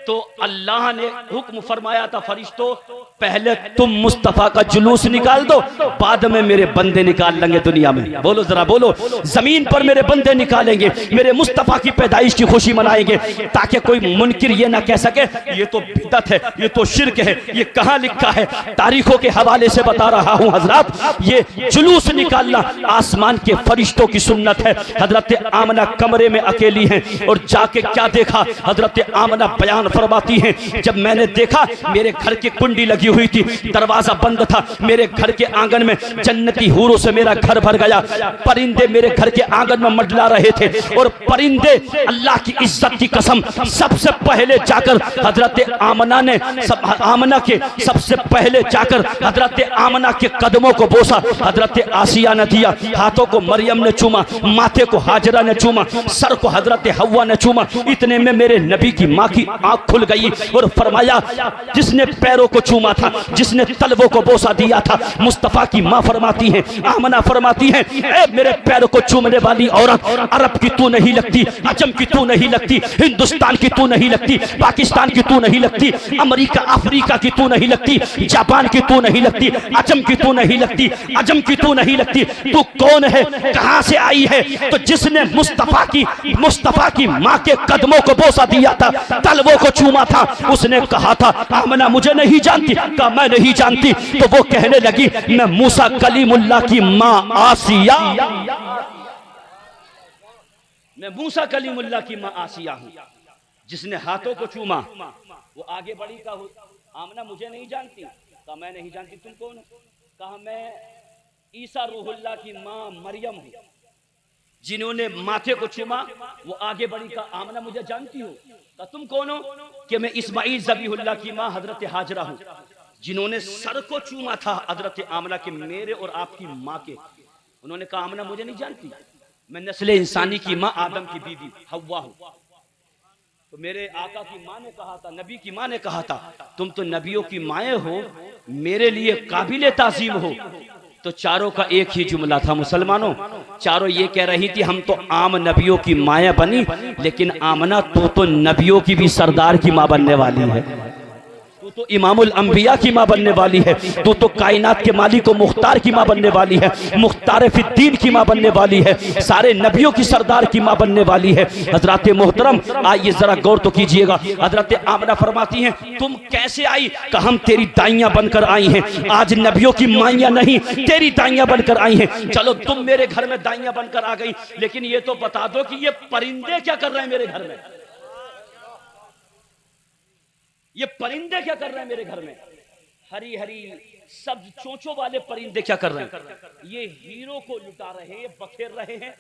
तो अल्लाह ने हुक्म फरमाया था, फरिश्तों पहले तुम मुस्तफा का जुलूस निकाल दो, बाद में मेरे बंदे निकाल लेंगे दुनिया में। बोलो जरा, बोलो, जमीन पर मेरे बंदे निकालेंगे, मेरे मुस्तफा की पैदाइश की खुशी मनाएंगे, ताकि कोई मुनकिर ये ना कह सके ये तो बिदअत है, ये तो शिर्क है। ये कहां लिखा है? तारीखों के हवाले से बता रहा हूं हजरत, ये जुलूस निकालना आसमान के फरिश्तों की सुन्नत है। हजरत आमना कमरे में अकेली हैं और जाके क्या देखा? हजरत आमना बयान फरमाती हैं, जब मैंने देखा मेरे घर की कुंडी लगी हुई थी, दरवाजा बंद था, मेरे घर के आंगन में जन्नती हूरों से मेरा घर भर गया, परिंदे मेरे घर के आंगन में मंडला रहे थे, और परिंदे अल्लाह की इज्जत की कसम सबसे पहले जाकर हजरत आमना ने आमना के सबसे पहले जाकर हजरत आमना के कदमों को बोसा। हजरत आसिया ने दिया, हाथों को मरियम ने चूमा, माथे को हाजरा ने चूमा, सर को हजरत हव्वा ने चूमा। इतने में मेरे नबी की माँ की आंख खुल गई और फरमाया, जिसने पैरों को चूमा था, जिसने तलवों को बोसा दिया था, मुस्तफा की माँ फरमाती है, आमना फरमाती है, ए मेरे पैरों को चूमने वाली औरत, अरब की तू नहीं लगती, अजम की तू नहीं लगती, हिंदुस्तान की तू नहीं लगती, पाकिस्तान की तू नहीं लगती, अमेरिका अफ्रीका की तू नहीं लगती, जापान की तू नहीं लगती, अजम की तू नहीं लगती, अजम की तू नहीं लगती, तू कौन है, कहां से आई है? तो जिसने मुस्तफा की माँ के कदमों को बोसा दिया था, तलवों को चूमा था, उसने कहा था आमना मुझे नहीं जानती, कहा मैं नहीं जानती। तो वो कहने लगी, मैं मूसा कलीमुल्लाह की माँ आसिया, मैं मूसा कलीमुल्लाह की माँ आसिया हूं, जिसने हाथों को चूमा। वो आगे बढ़ी, कहा आमना मुझे नहीं जानती, कहा मैं नहीं जानती, तुम कौन हो? कहा मैं ईसा रूहुल्लाह की माँ मरियम हूं, जिन्होंने माथे को चूमा। वो आगे बढ़ी, कहा आमना मुझे जानती हो? कहा तुम कौन हो? कि मैं इस्माइल ज़बीहुल्लाह की माँ हजरत हाजरा हूं, जिन्होंने सर को चूमा था हजरत आमना के, मेरे और आपकी माँ के। उन्होंने कहा आमना मुझे नहीं जानती, मैं नस्ल इंसानी की माँ आदम की बीवी हव्वा हूं। तो मेरे आका की माँ ने कहा था, नबी की माँ ने कहा था, तुम तो नबियों की माएँ हो, मेरे लिए काबिल ताज़ीम हो। तो चारों का एक ही जुमला था मुसलमानों, चारों ये कह रही थी हम तो आम नबियों की माएँ बनी, लेकिन आमना तो नबियों की भी सरदार की माँ बनने वाली है, तू तो इमामुल अंबिया की माँ बनने वाली है, तू तो कायनात के मालिक व मुख्तार की माँ बनने वाली है, मुख्तार फिद्दीन की माँ बनने वाली है, सारे नबियों की सरदार की माँ बनने वाली है। हजरत मोहतरम आइए जरा गौर तो कीजिएगा, हजरत आमना फरमाती हैं, तुम कैसे आई? कहा हम तेरी दाइयाँ बनकर आई हैं, आज नबियों की माइयाँ नहीं तेरी दाइयाँ बनकर आई हैं। चलो तुम मेरे घर में दाइयाँ बनकर आ गई, लेकिन ये तो बता दो कि ये परिंदे क्या कर रहे हैं मेरे घर में? ये परिंदे क्या कर रहे हैं मेरे घर में? हरी हरी सब्ज चोंचों वाले परिंदे क्या कर रहे हैं? ये हीरो को लुटा रहे हैं, बखेर रहे हैं,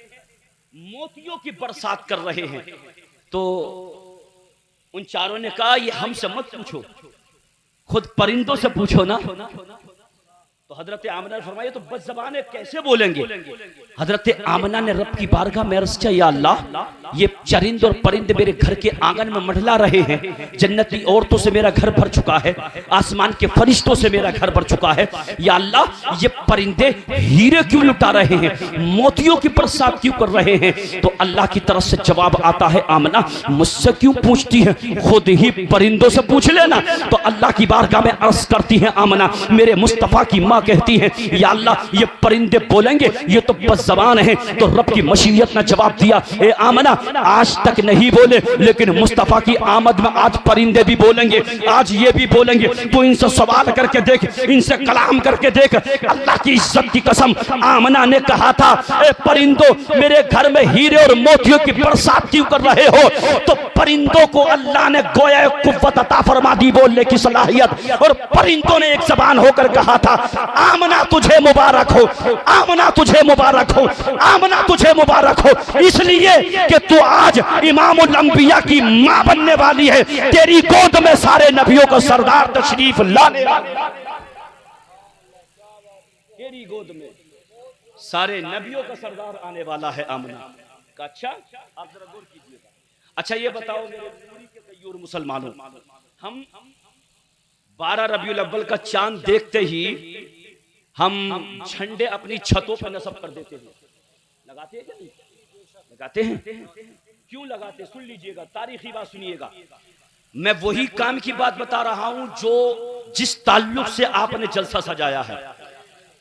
मोतियों की बरसात कर रहे हैं। तो उन चारों ने कहा ये हमसे मत पूछो, खुद परिंदों से पूछो ना। तो हजरत आमना ने फरमाया तो बस ज़बान कैसे बोलेंगे? हजरत आमना ने रब की बारगाह में अर्ज़ किया, या अल्लाह ये चरिंद और परिंदे मेरे घर के आंगन में मंडला रहे हैं, जन्नती औरतों से मेरा घर भर चुका है, आसमान के फरिश्तों से मेरा घर भर चुका है, या अल्लाह ये परिंदे हीरे क्यों लुटा रहे हैं, मोतियों की बरसात क्यों कर रहे हैं? तो अल्लाह की तरफ से जवाब आता है, आमना मुझसे क्यों पूछती है, खुद ही परिंदों से पूछ लेना। तो अल्लाह की बारगाह में अर्ज़ करती है आमना, मेरे मुस्तफ़ा की माँ हलीमा कहती हैं, या अल्लाह ये परिंदे बोलेंगे, ये तो बस ज़बान है। तो रब की मशीयत ने जवाब दिया, ए आमना आज तक नहीं बोले, लेकिन मुस्तफ़ा की आमद में आज परिंदे भी बोलेंगे, आज ये भी बोलेंगे। तो इनसे सवाल करके देख, इनसे कलाम करके देख। अल्लाह की इज्जत की कसम, आमना ने कहा था, ए परिंदों मेरे घर में हीरे और मोतियों की बरसात क्यों कर रहे हो? तो परिंदों को अल्लाह ने गोया कुव्वत अता फरमा दी, बोलने की सलाहियत, और परिंदों ने एक जबान होकर कहा था, आमना तुझे मुबारक हो, आमना तुझे मुबारक हो, आमना तुझे मुबारक हो, इसलिए कि तू आज इमामुल अंबिया की मां बनने वाली है। तेरी गोद में सारे नबियों का सरदार तशरीफ लाने वाला, तेरी गोद में सारे नबियों का सरदार आने वाला है आमना का। अच्छा आप जरा गौर कीजिएगा। अच्छा ये बताओ मेरे पूरी के तैयूर मुसलमानों, हम 12 रबीउल अव्वल का चांद देखते ही हम झंडे अपनी छतों पर नस्ब कर देते हैं, लगाते हैं क्या नहीं? लगाते हैं। क्यों लगाते? सुन लीजिएगा, तारीखी बात सुनिएगा। मैं वही काम की बात बता रहा हूं जो जिस ताल्लुक से आपने जलसा सजाया है।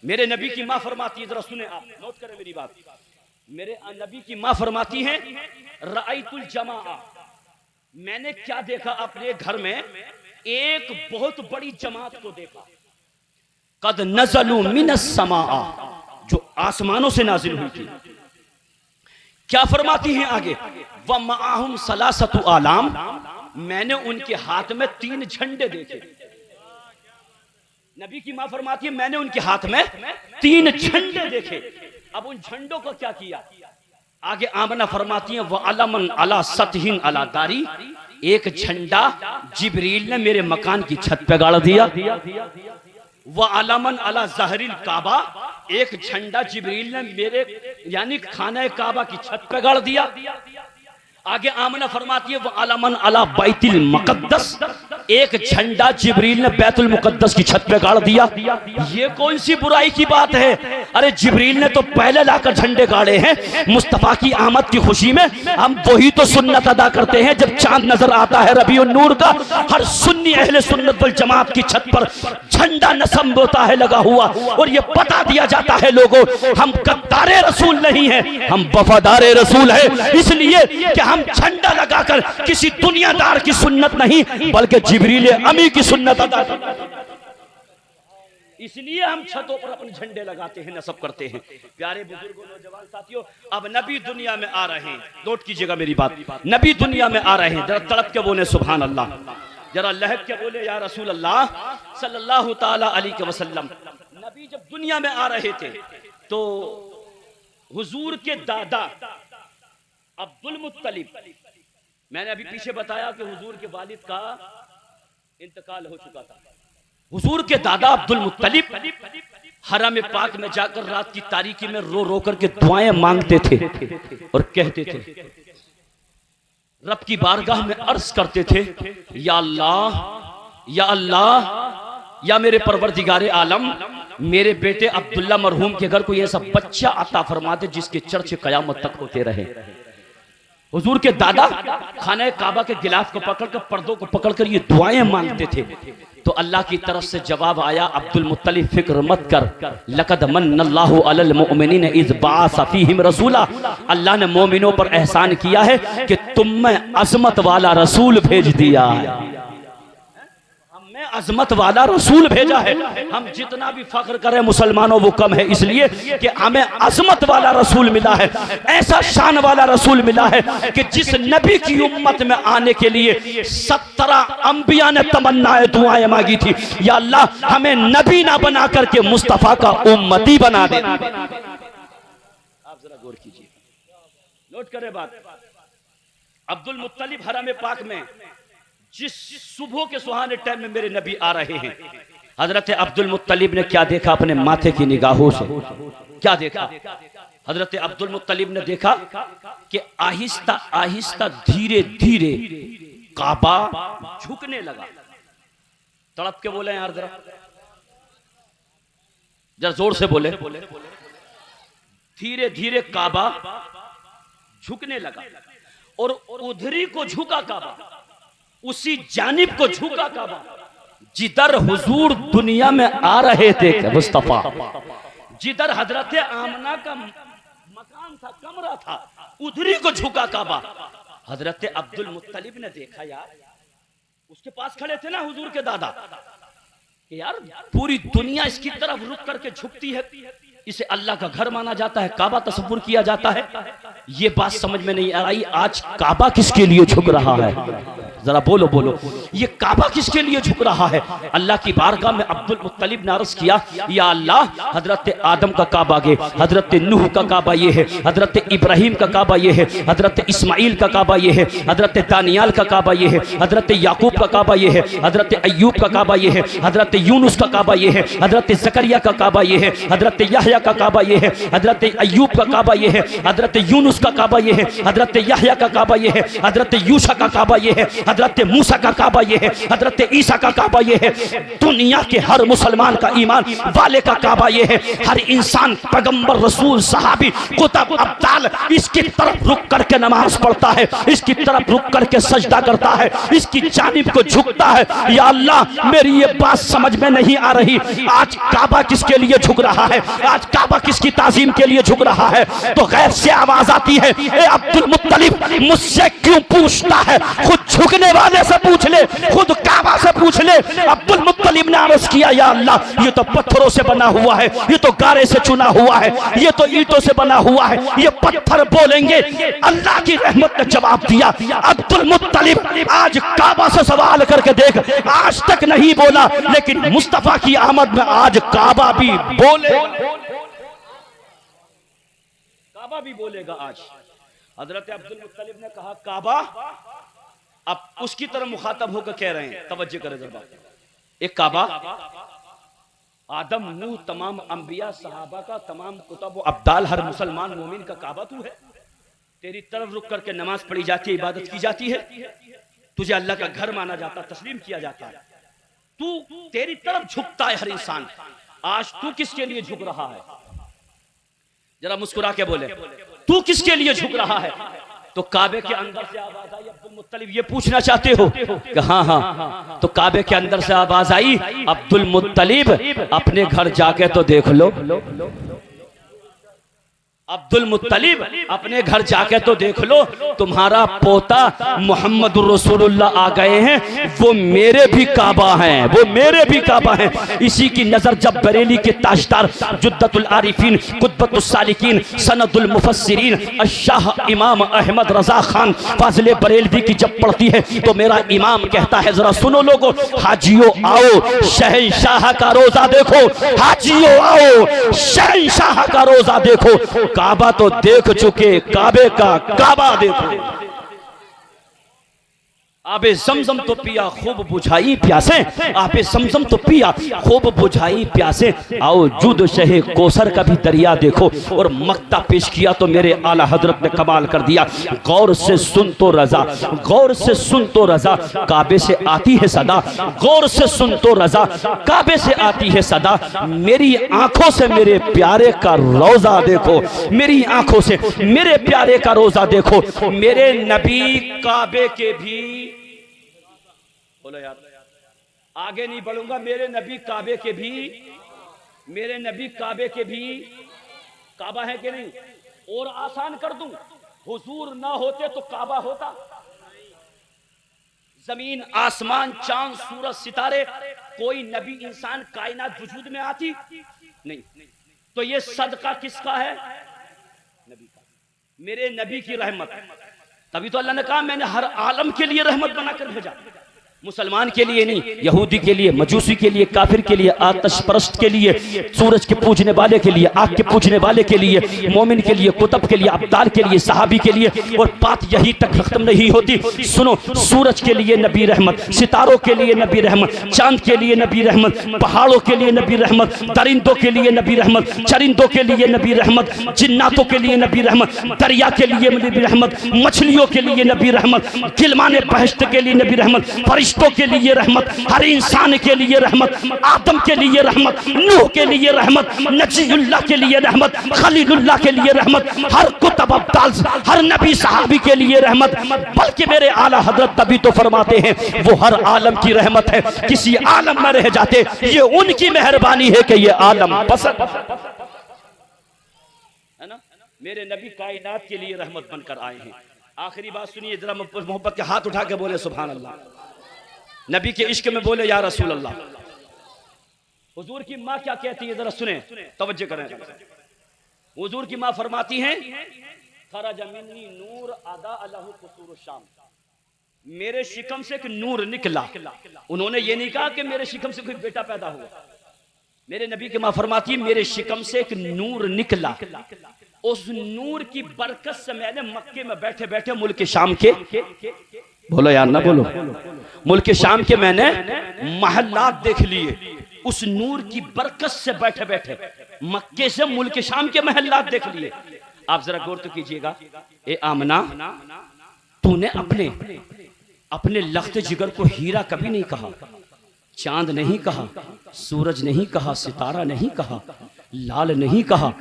मेरे नबी की मां फरमाती है, जरा सुने आप, नोट करें मेरी बात। मेरे नबी की मां फरमाती हैं, रअयतुल जमाआ, मैंने क्या देखा अपने घर में? एक बहुत बड़ी जमात को देखा। कद नज़लू मिनस समाआ, जो आसमानों से नाजिल हुई थी। क्या फरमाती हैं आगे? व माहुम सलासतु आलाम, मैंने उनके हाथ में 3 झंडे देखे। नबी की मां फरमाती है, मैंने उनके हाथ में 3 झंडे देखे। अब उन झंडों को क्या किया? आगे आमना फरमाती है, व अलमन अला सतहिन अला दारी, एक झंडा जिब्रील ने मेरे मकान की छत पे गाड़ दिया। व अलमन अला जहरिल काबा, एक झंडा जिब्रील ने मेरे यानी खाने काबा की छत पे गाड़ दिया। आगे आमना फरमाती है, वो अलमन अला बैतुल मुक़द्दस, एक झंडा जिब्रील ने बैतुल मुक़द्दस की छत पे गाड़ दिया। ये कौन सी बुराई की बात है? अरे जिब्रील ने तो पहले लाकर झंडे गाड़े हैं। मुस्तफ़ा की आमद की खुशी में हम वही तो सुन्नत अदा करते हैं। जब चांद नजर आता है रबीउन नूर का, हर सुन्नी अहले सुन्नत वल जमात की छत पर झंडा नस्ब होता है लगा हुआ, और ये बता दिया जाता है लोगों, हम गद्दारे रसूल नहीं है, हम वफादारे रसूल है। इसलिए कि हम झंडा लगाकर किसी दुनियादार की सुन्नत नहीं, बल्कि जिब्रील अमी की सुन्नत अदा करते हैं। इसलिए हम छतों पर अपने झंडे लगाते हैं, नस्ब करते हैं। प्यारे बुजुर्गों, नौजवान साथियों, अब नबी दुनिया में आ रहे हैं। नोट कीजिएगा मेरी बात, नबी दुनिया में आ रहे हैं। जरा तड़प के बोले सुभान अल्लाह, जरा लहक के बोले या रसूल अल्लाह सल्लल्लाहु ताला अलैहि वसल्लम। नबी जब दुनिया में आ रहे थे तो हुजूर के दादा अब्दुल मुत्तलिब, मैंने अभी पीछे बताया कि हुजूर के वालिद का इंतकाल हो चुका था। हुजूर के दादा अब्दुल मुत्तलिब हरम पाक में जाकर रात की तारीकी में रो रो करके दुआएं मांगते थे और कहते थे, रब की बारगाह में अर्ज करते थे, या अल्लाह, या अल्लाह, या मेरे परवरदिगारे आलम, मेरे बेटे अब्दुल्ला मरहूम के घर कोई ऐसा बच्चा अता फरमा दे जिसके चर्चे कयामत तक होते रहे। हुजूर के दादा खाने काबा के गिलाफ को पकड़कर, पर्दों को पकड़कर ये दुआएं मांगते थे। तो अल्लाह की तरफ से जवाब आया, अब्दुल मुत्तलिब फिक्र मत कर, लक़द मन्नल्लाहु अलल मुअमिनीन इज़ बअस फ़ीहिम रसूला, अल्लाह ने मोमिनों पर एहसान किया है कि तुम में अज़मत वाला रसूल भेज दिया है। हमने अज़मत वाला रसूल भेजा है। हम जितना भी फख्र करें मुसलमानों वो कम है, इसलिए कि हमें अज़मत वाला रसूल मिला है, ऐसा शान वाला रसूल मिला है कि जिस नबी की उम्मत में आने के लिए 17 अंबिया ने तमन्नाएं दुआएं मांगी थी, या अल्लाह हमें नबी ना बना करके मुस्तफ़ा का उम्मती बना दे। आप जरा गौर कीजिए, नोट करें बात। अब्दुल मुत्तलिब हरम पाक में जिस सुबह के सुहाने टाइम में मेरे नबी आ रहे हैं, हजरत अब्दुल मुत्तलिब ने क्या देखा अपने माथे की निगाहों से? क्या देखा? हजरत अब्दुल मुत्तलिब ने देखा कि आहिस्ता आहिस्ता धीरे धीरे काबा झुकने लगा। तड़प के बोले यार, जरा जरा जोर से बोले। धीरे धीरे काबा झुकने लगा और उधरी को झुका काबा, उसी जानिब को झुका काबा। जिधर हुजूर दुनिया में आ रहे थे मुस्तफा, जिधर हजरत आमना का मकान था, कमरा था, उधरी को झुका काबा। हजरत अब्दुल मुत्तलिब ने देखा यार, उसके पास खड़े थे ना हुजूर के दादा, कि यार पूरी दुनिया इसकी तरफ रुक करके झुकती है, इसे अल्लाह का घर माना जाता है, काबा तस्वुर किया जाता है। ये बात समझ में नहीं आ रही, आज काबा किसके लिए झुक रहा है? जरा बोलो बोलो, ये काबा किसके लिए झुक रहा है? अल्लाह की बारगाह में अब्दुल मुत्तलिब ने अर्ज किया, या अल्लाह, हजरत आदम का काबा ये, हजरत नूह का काबा ये है, हजरत इब्राहिम का काबा ये है, हजरत इस्माइल का काबा ये है, हजरत दानियाल का काबा ये है, हजरत याकूब का काबा ये है, हजरत अय्यूब का काबा ये है, हजरत यूनुस का काबा ये है, हजरत जकरिया का काबा ये है, हजरत याहया का काबा ये है, हजरत अय्यूब का काबा ये है, हजरत यूनुस का काबा ये है, हजरत याहया का काबा ये है, हजरत यूशा का काबा ये है, हजरत मूसा का काबा ये है, हजरत ईसा का काबा ये है। दुनिया के हर मुसलमान का ईमान वाले का काबा ये है। हर इंसान पैगंबर, रसूल, सहाबी, कुतुब, अब्दाल इसकी तरफ रुक करके नमाज पढ़ता है, इसकी तरफ रुक करके सजदा करता है, इसकी जानिब को झुकता है। या अल्लाह, मेरी ये बात समझ में नहीं आ रही, आज काबा किसके लिए झुक रहा है? आज काबा किसकी ताजीम के लिए झुक रहा है? तो गैर से आवाज आती है, ए अब्दुल मुत्तलिब, मुझसे क्यों पूछता है? खुद झुकने वाले से पूछ ले, खुद काबा से पूछ ले। अब्दुल मुत्तलिब ने अर्ज किया, या अल्लाह, ये तो पत्थरों से बना हुआ है, ये तो गारे से चुना हुआ है, ये तो ईंटों से बना हुआ है, ये पत्थर बोलेंगे। अल्लाह की रहमत ने जवाब दिया, अब्दुल मुत्तलिब आज काबा से सवाल करके देख, आज तक नहीं बोला, लेकिन मुस्तफा की आमद में आज काबा भी बोले, काबा भी बोलेगा आज। हजरत अब्दुल मुत्तलिब ने कहा, काबा, अब उसकी तरफ मुखातब होकर कह रहे हैं, तवज्जो करें जरा, एक काबा, आदम, नूह, तमाम अंबिया, सहाबा का, तमाम कुतुब, अब्दाल, हर मुसलमान मोमिन का काबा तू है। तेरी तरफ रुक करके नमाज पढ़ी जाती है, इबादत की जाती है, तुझे अल्लाह का घर माना जाता, तस्लीम किया जाता है, तू तेरी तरफ झुकता है हर इंसान। आज तू किसके लिए झुक रहा है? जरा मुस्कुरा के बोले, तू किसके लिए झुक रहा है? तो काबे के अंदर से आवाज आई, अब्दुल मुत्तलिब ये पूछना चाहते हो? कि हाँ हाँ। तो काबे के अंदर से आवाज आई, अब्दुल मुत्तलिब अपने घर जाके तो देख लो, अब्दुल मुत्तलिब अपने घर जाके तो देख लो, तुम्हारा पोता मोहम्मद रसूलुल्लाह आ गए हैं, वो मेरे भी काबा हैं, वो मेरे भी काबा हैं। इसी की नजर जब बरेली के ताजदार जुद्दतुल आरिफीन, कुतबतुस सालिकीन, सनदुल मुफस्सिरीन अशाह इमाम अहमद रजा खान फाजिले बरेलवी की जब पढ़ती है, तो मेरा इमाम कहता है, जरा सुनो लोगो, हाजियो आओ शहंशाह का रोजा देखो, हाजियो आओ शहंशाह का रोजा देखो। काबा तो देख चुके, काबे का काबा देखो। आबे समझम तो पिया खूब बुझाई प्यासे, आबे समझम तो पिया खूब बुझाई प्यासे। आओ जुद शहे कोसर का भी दरिया देखो। और मक्ता पेश किया तो मेरे आला हजरत ने कमाल कर दिया, गौर से सुन तो रजा, गौर से सुन तो रजा, काबे से आती है सदा, गौर से सुन तो रजा, काबे से आती है सदा। मेरी आंखों से मेरे प्यारे का रोजा देखो, मेरी आंखों से मेरे प्यारे का रोजा देखो। मेरे नबी काबे के भी, बोलो यार, आगे नहीं बढ़ूंगा, मेरे नबी काबे के भी, मेरे नबी काबे के भी काबा है कि नहीं? और आसान कर दूं, हुजूर ना होते तो काबा होता? जमीन, आसमान, चांद, सूरज, सितारे, कोई नबी इंसान कायनात वजूद में आती नहीं। तो ये सदका किसका है? नबी का, मेरे नबी की रहमत। तभी तो अल्लाह ने कहा, मैंने हर आलम के लिए रहमत बनाकर भेजा, मुसलमान के लिए नहीं, यहूदी के लिए, मजूसी के लिए, काफिर के लिए, आतश परस्त के लिए, सूरज के पूजने वाले के लिए, आग के पूजने वाले के लिए, मोमिन के लिए, कुतुब के लिए, अब्दाल के लिए, सहाबी के लिए। और बात यही तक खत्म नहीं होती, सुनो, सूरज के लिए नबी रहमत, सितारों के लिए नबी रहमत, चांद के लिए नबी रहमत, पहाड़ों के लिए नबी रहमत, दरिंदों के लिए नबी रहमत, चरिंदों के लिए नबी रहमत, जिन्नातों के लिए नबी रहमत, दरिया के लिए नबी रहमत, मछलियों के लिए नबी रहमत, गिलमाने बहश्त के लिए नबी रहमत, फरिश्तों के लिए रहमत, हर इंसान के लिए रहमत, आदम के लिए रहमत, नूह के लिए रहमत, नजीउल्लाह के लिए रहमत, खलीलुल्लाह के लिए रहमत, हर कुतुब अब्दाल, हर नबी सहाबी के लिए रहमत। बल्कि मेरे आला हजरत तभी तो फरमाते हैं वो हर आलम की रहमत है, किसी आलम में रह जाते ये उनकी मेहरबानी है कि ये आलम पसंद है ना। मेरे नबी कायनात के लिए रहमत बनकर आए हैं। आखिरी बात सुनिए जरा, मोहब्बत के हाथ उठा के बोले सुभान अल्लाह। नबी के इश्क में बोले या रसूल अल्लाह। हुजूर की माँ क्या कहती है जरा सुने, तवज्जो करें। हुजूर की माँ फरमाती हैं खरज मिन्नी नूर अदा अलहु कुसूर शाम, मेरे शिकम से एक नूर निकला। उन्होंने ये नहीं कहा कि मेरे शिकम से कोई बेटा पैदा हुआ। मेरे नबी की माँ फरमाती है मेरे शिकम से एक नूर निकला, उस नूर की बरकत से मैंने मक्के में बैठे बैठे मुल्क शाम के, बोलो यार ना बोलो, मुल्क शाम के मैंने महल्लात देख लिए। उस नूर की बरकत से बैठे बैठे मक्के से मुल्क शाम के महल्लात देख लिए। आप जरा गौर तो कीजिएगा, ए आमना तूने अपने लख्त जिगर को हीरा कभी नहीं कहा, चांद नहीं कहा, सूरज नहीं कहा, सितारा नहीं कहा, लाल नहीं कहा।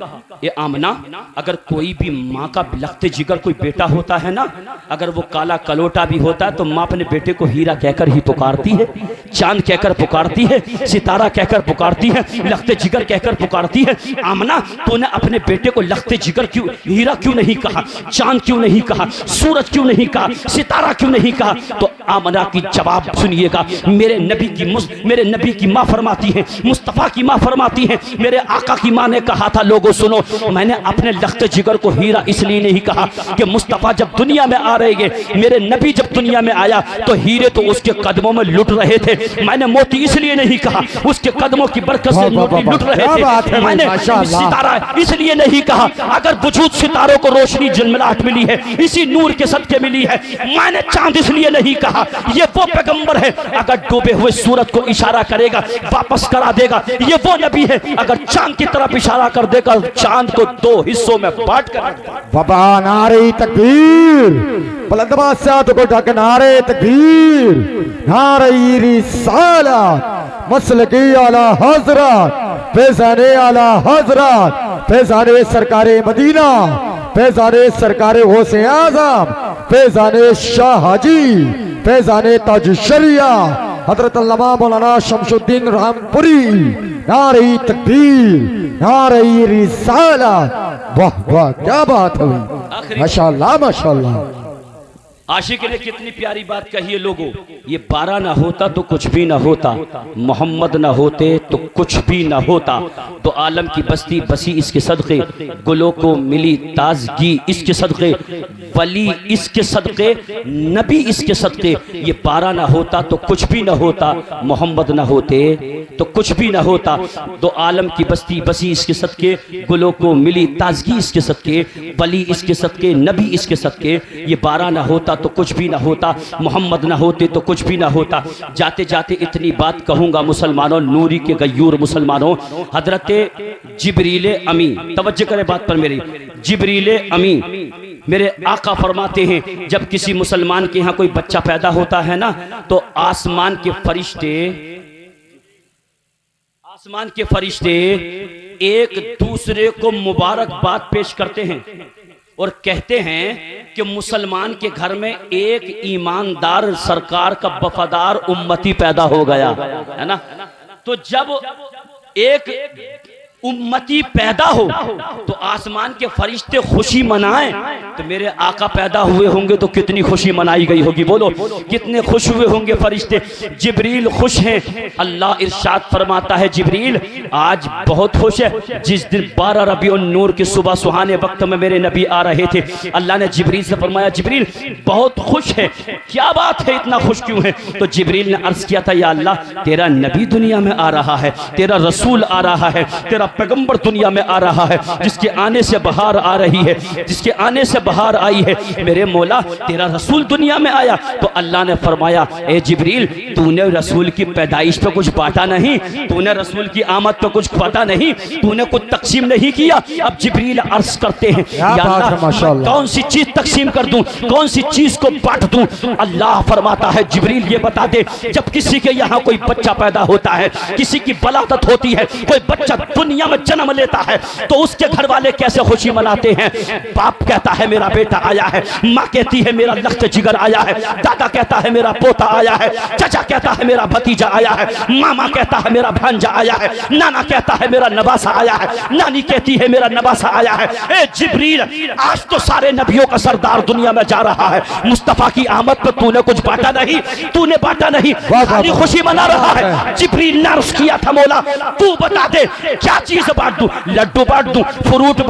ये आमना अगर कोई भी माँ का लख्त जिगर कोई बेटा होता है ना, अगर वो काला कलोटा भी होता है तो माँ अपने बेटे को हीरा कहकर ही पुकारती है, चांद कहकर पुकारती है, सितारा कहकर पुकारती है, लख्त जिगर कहकर पुकारती है। आमना तूने अपने बेटे को लख्त जिगर क्यों, हीरा क्यों नहीं कहा, चांद क्यों नहीं कहा, सूरज क्यों नहीं कहा, सितारा क्यों नहीं कहा? तो आमना की जवाब सुनिएगा। मेरे नबी की माँ फरमाती है, मुस्तफ़ा की माँ फरमाती है, मेरे आका की माँ ने कहा था लोगों सुनो, मैंने अपने लख्त जिगर को हीरा इसलिए नहीं कहा कि मुस्तफ़ा जब दुनिया में आ रहे हैं, मेरे नबी जब दुनिया में आया तो हीरे तो उसके कदमों में लुट रहे थे। मैंने मोती इसलिए नहीं कहा, उसके कदमों की बरकत से मोती लुट रहे थे। मैंने सितारा इसलिए नहीं कहा, अगर वजूद सितारों को रोशनी जन्मलाहट मिली है इसी नूर के सदके मिली है। मैंने चांद इसलिए नहीं कहा, ये वो पैगंबर है अगर डूबे हुए सूरज को इशारा करेगा वापस करा देगा। ये वो नबी है अगर चांद की तरफ इशारा कर देगा चांद को दो हिस्सों में बांट कर। बाबा नारे तकबीर, बुलंद बादशाह को ढक नारे तकबीर, नारे रिसालत, मसलकी आला हजरत, फैज़ाने आला हजरत, फैज़ाने सरकारे मदीना, फैज़ाने सरकारे गौसे आज़म, फैज़ाने शाह हाजी, फैज़ाने ताज शरिया हजरत अल्लामा मौलाना शमशुद्दीन रामपुरी। नारे तकबीर, नारे रिसालत। वाह वाह क्या बात है, माशाअल्लाह माशाअल्लाह। आशिक ने कितनी प्यारी बात कही है लोगों। ये 12 ना होता तो कुछ भी ना होता, मोहम्मद ना होते तो कुछ भी ना होता। तो आलम की बस्ती बसी इसके सदक़े, गुलों को मिली ताजगी इसके सदक़े, वली इसके सदक़े, नबी इसके सदक़े। ये 12 ना होता तो कुछ भी ना होता, मोहम्मद ना होते तो कुछ भी ना होता। तो आलम की बस्ती बसी इसके सदक़े, गुलों को मिली ताजगी इसके सदक़े, वली इसके सदक़े, नबी इसके सदक़े। ये 12 ना होता तो कुछ भी ना होता, मोहम्मद ना होते तो कुछ भी ना होता। जाते जाते इतनी बात कहूंगा मुसलमानों, नूरी के गयूर मुसलमानों, हजरत जिब्रील अमी, तवज्जो करें बात पर मेरी, जिब्रील अमी मेरे आका फरमाते हैं जब किसी मुसलमान के यहाँ कोई बच्चा पैदा होता है ना तो आसमान के फरिश्ते एक दूसरे को मुबारकबाद पेश करते हैं और कहते हैं कि मुसलमान के घर में एक ईमानदार सरकार का वफादार उम्मती पैदा हो गया है ना। तो जब एक उम्मती पैदा हो तो आसमान के फरिश्ते खुशी मनाएं, तो मेरे आका पैदा हुए होंगे तो कितनी खुशी मनाई गई होगी, बोलो कितने खुश हुए होंगे फरिश्ते। जिब्रील खुश हैं, अल्लाह इरशाद फरमाता है जिब्रील आज बहुत खुश है। जिस दिन 12 रबीउन नूर की सुबह सुहाने वक्त में मेरे नबी आ रहे थे, अल्लाह ने जिब्रील से फरमाया जिब्रील बहुत खुश है, क्या बात है इतना खुश क्यों है? तो जिब्रील ने अर्ज किया था या अल्लाह तेरा नबी दुनिया में आ रहा है, तेरा रसूल आ रहा है, तेरा तेरा पैगंबर दुनिया में आ रहा है, जिसके आने से बहार आ रही है, जिसके आने से बहार आई है। मेरे मौला तेरा रसूल दुनिया में आया तो अल्लाह ने फरमाया, ए जिब्रील तूने रसूल की पैदाइश पे कुछ बांटा नहीं, तूने रसूल की आमद पे कुछ बांटा नहीं, तूने कुछ तकसीम नहीं किया। अब जिब्रील अर्ज करते हैं, या अल्लाह मैं कौन सी चीज तकसीम कर दूं, कौन सी चीज को बांट दूं। अल्लाह फरमाता है, जिब्रील ये बता दे, जब किसी के यहाँ कोई बच्चा पैदा होता है, किसी की बलादत होती है, कोई बच्चा दुनिया में जन्म लेता है, तो उसके घर वाले कैसे खुशी मनाते हैं। बाप कहता है मेरा बेटा आया है, माँ कहती है मेरा लख्त जिगर आया है, दादा कहता है मेरा पोता आया है, चाचा कहता है मेरा भतीजा आया है, मामा कहता है मेरा भांजा आया है, नाना कहता है मेरा नवासा आया है, नानी कहती है मेरा नवासा आया है। ए जिब्रील आज तो सारे नबियों का सरदार दुनिया में जा रहा है, मुस्तफा की आमद पर तूने कुछ बांटा नहीं, तूने बांटा नहीं, खाली खुशी मना रहा है। जिब्रील ने अर्ज़ किया था, मौला तू बता दे क्या चीज बांट दूं, लड्डू बांट दूं, फ्रूट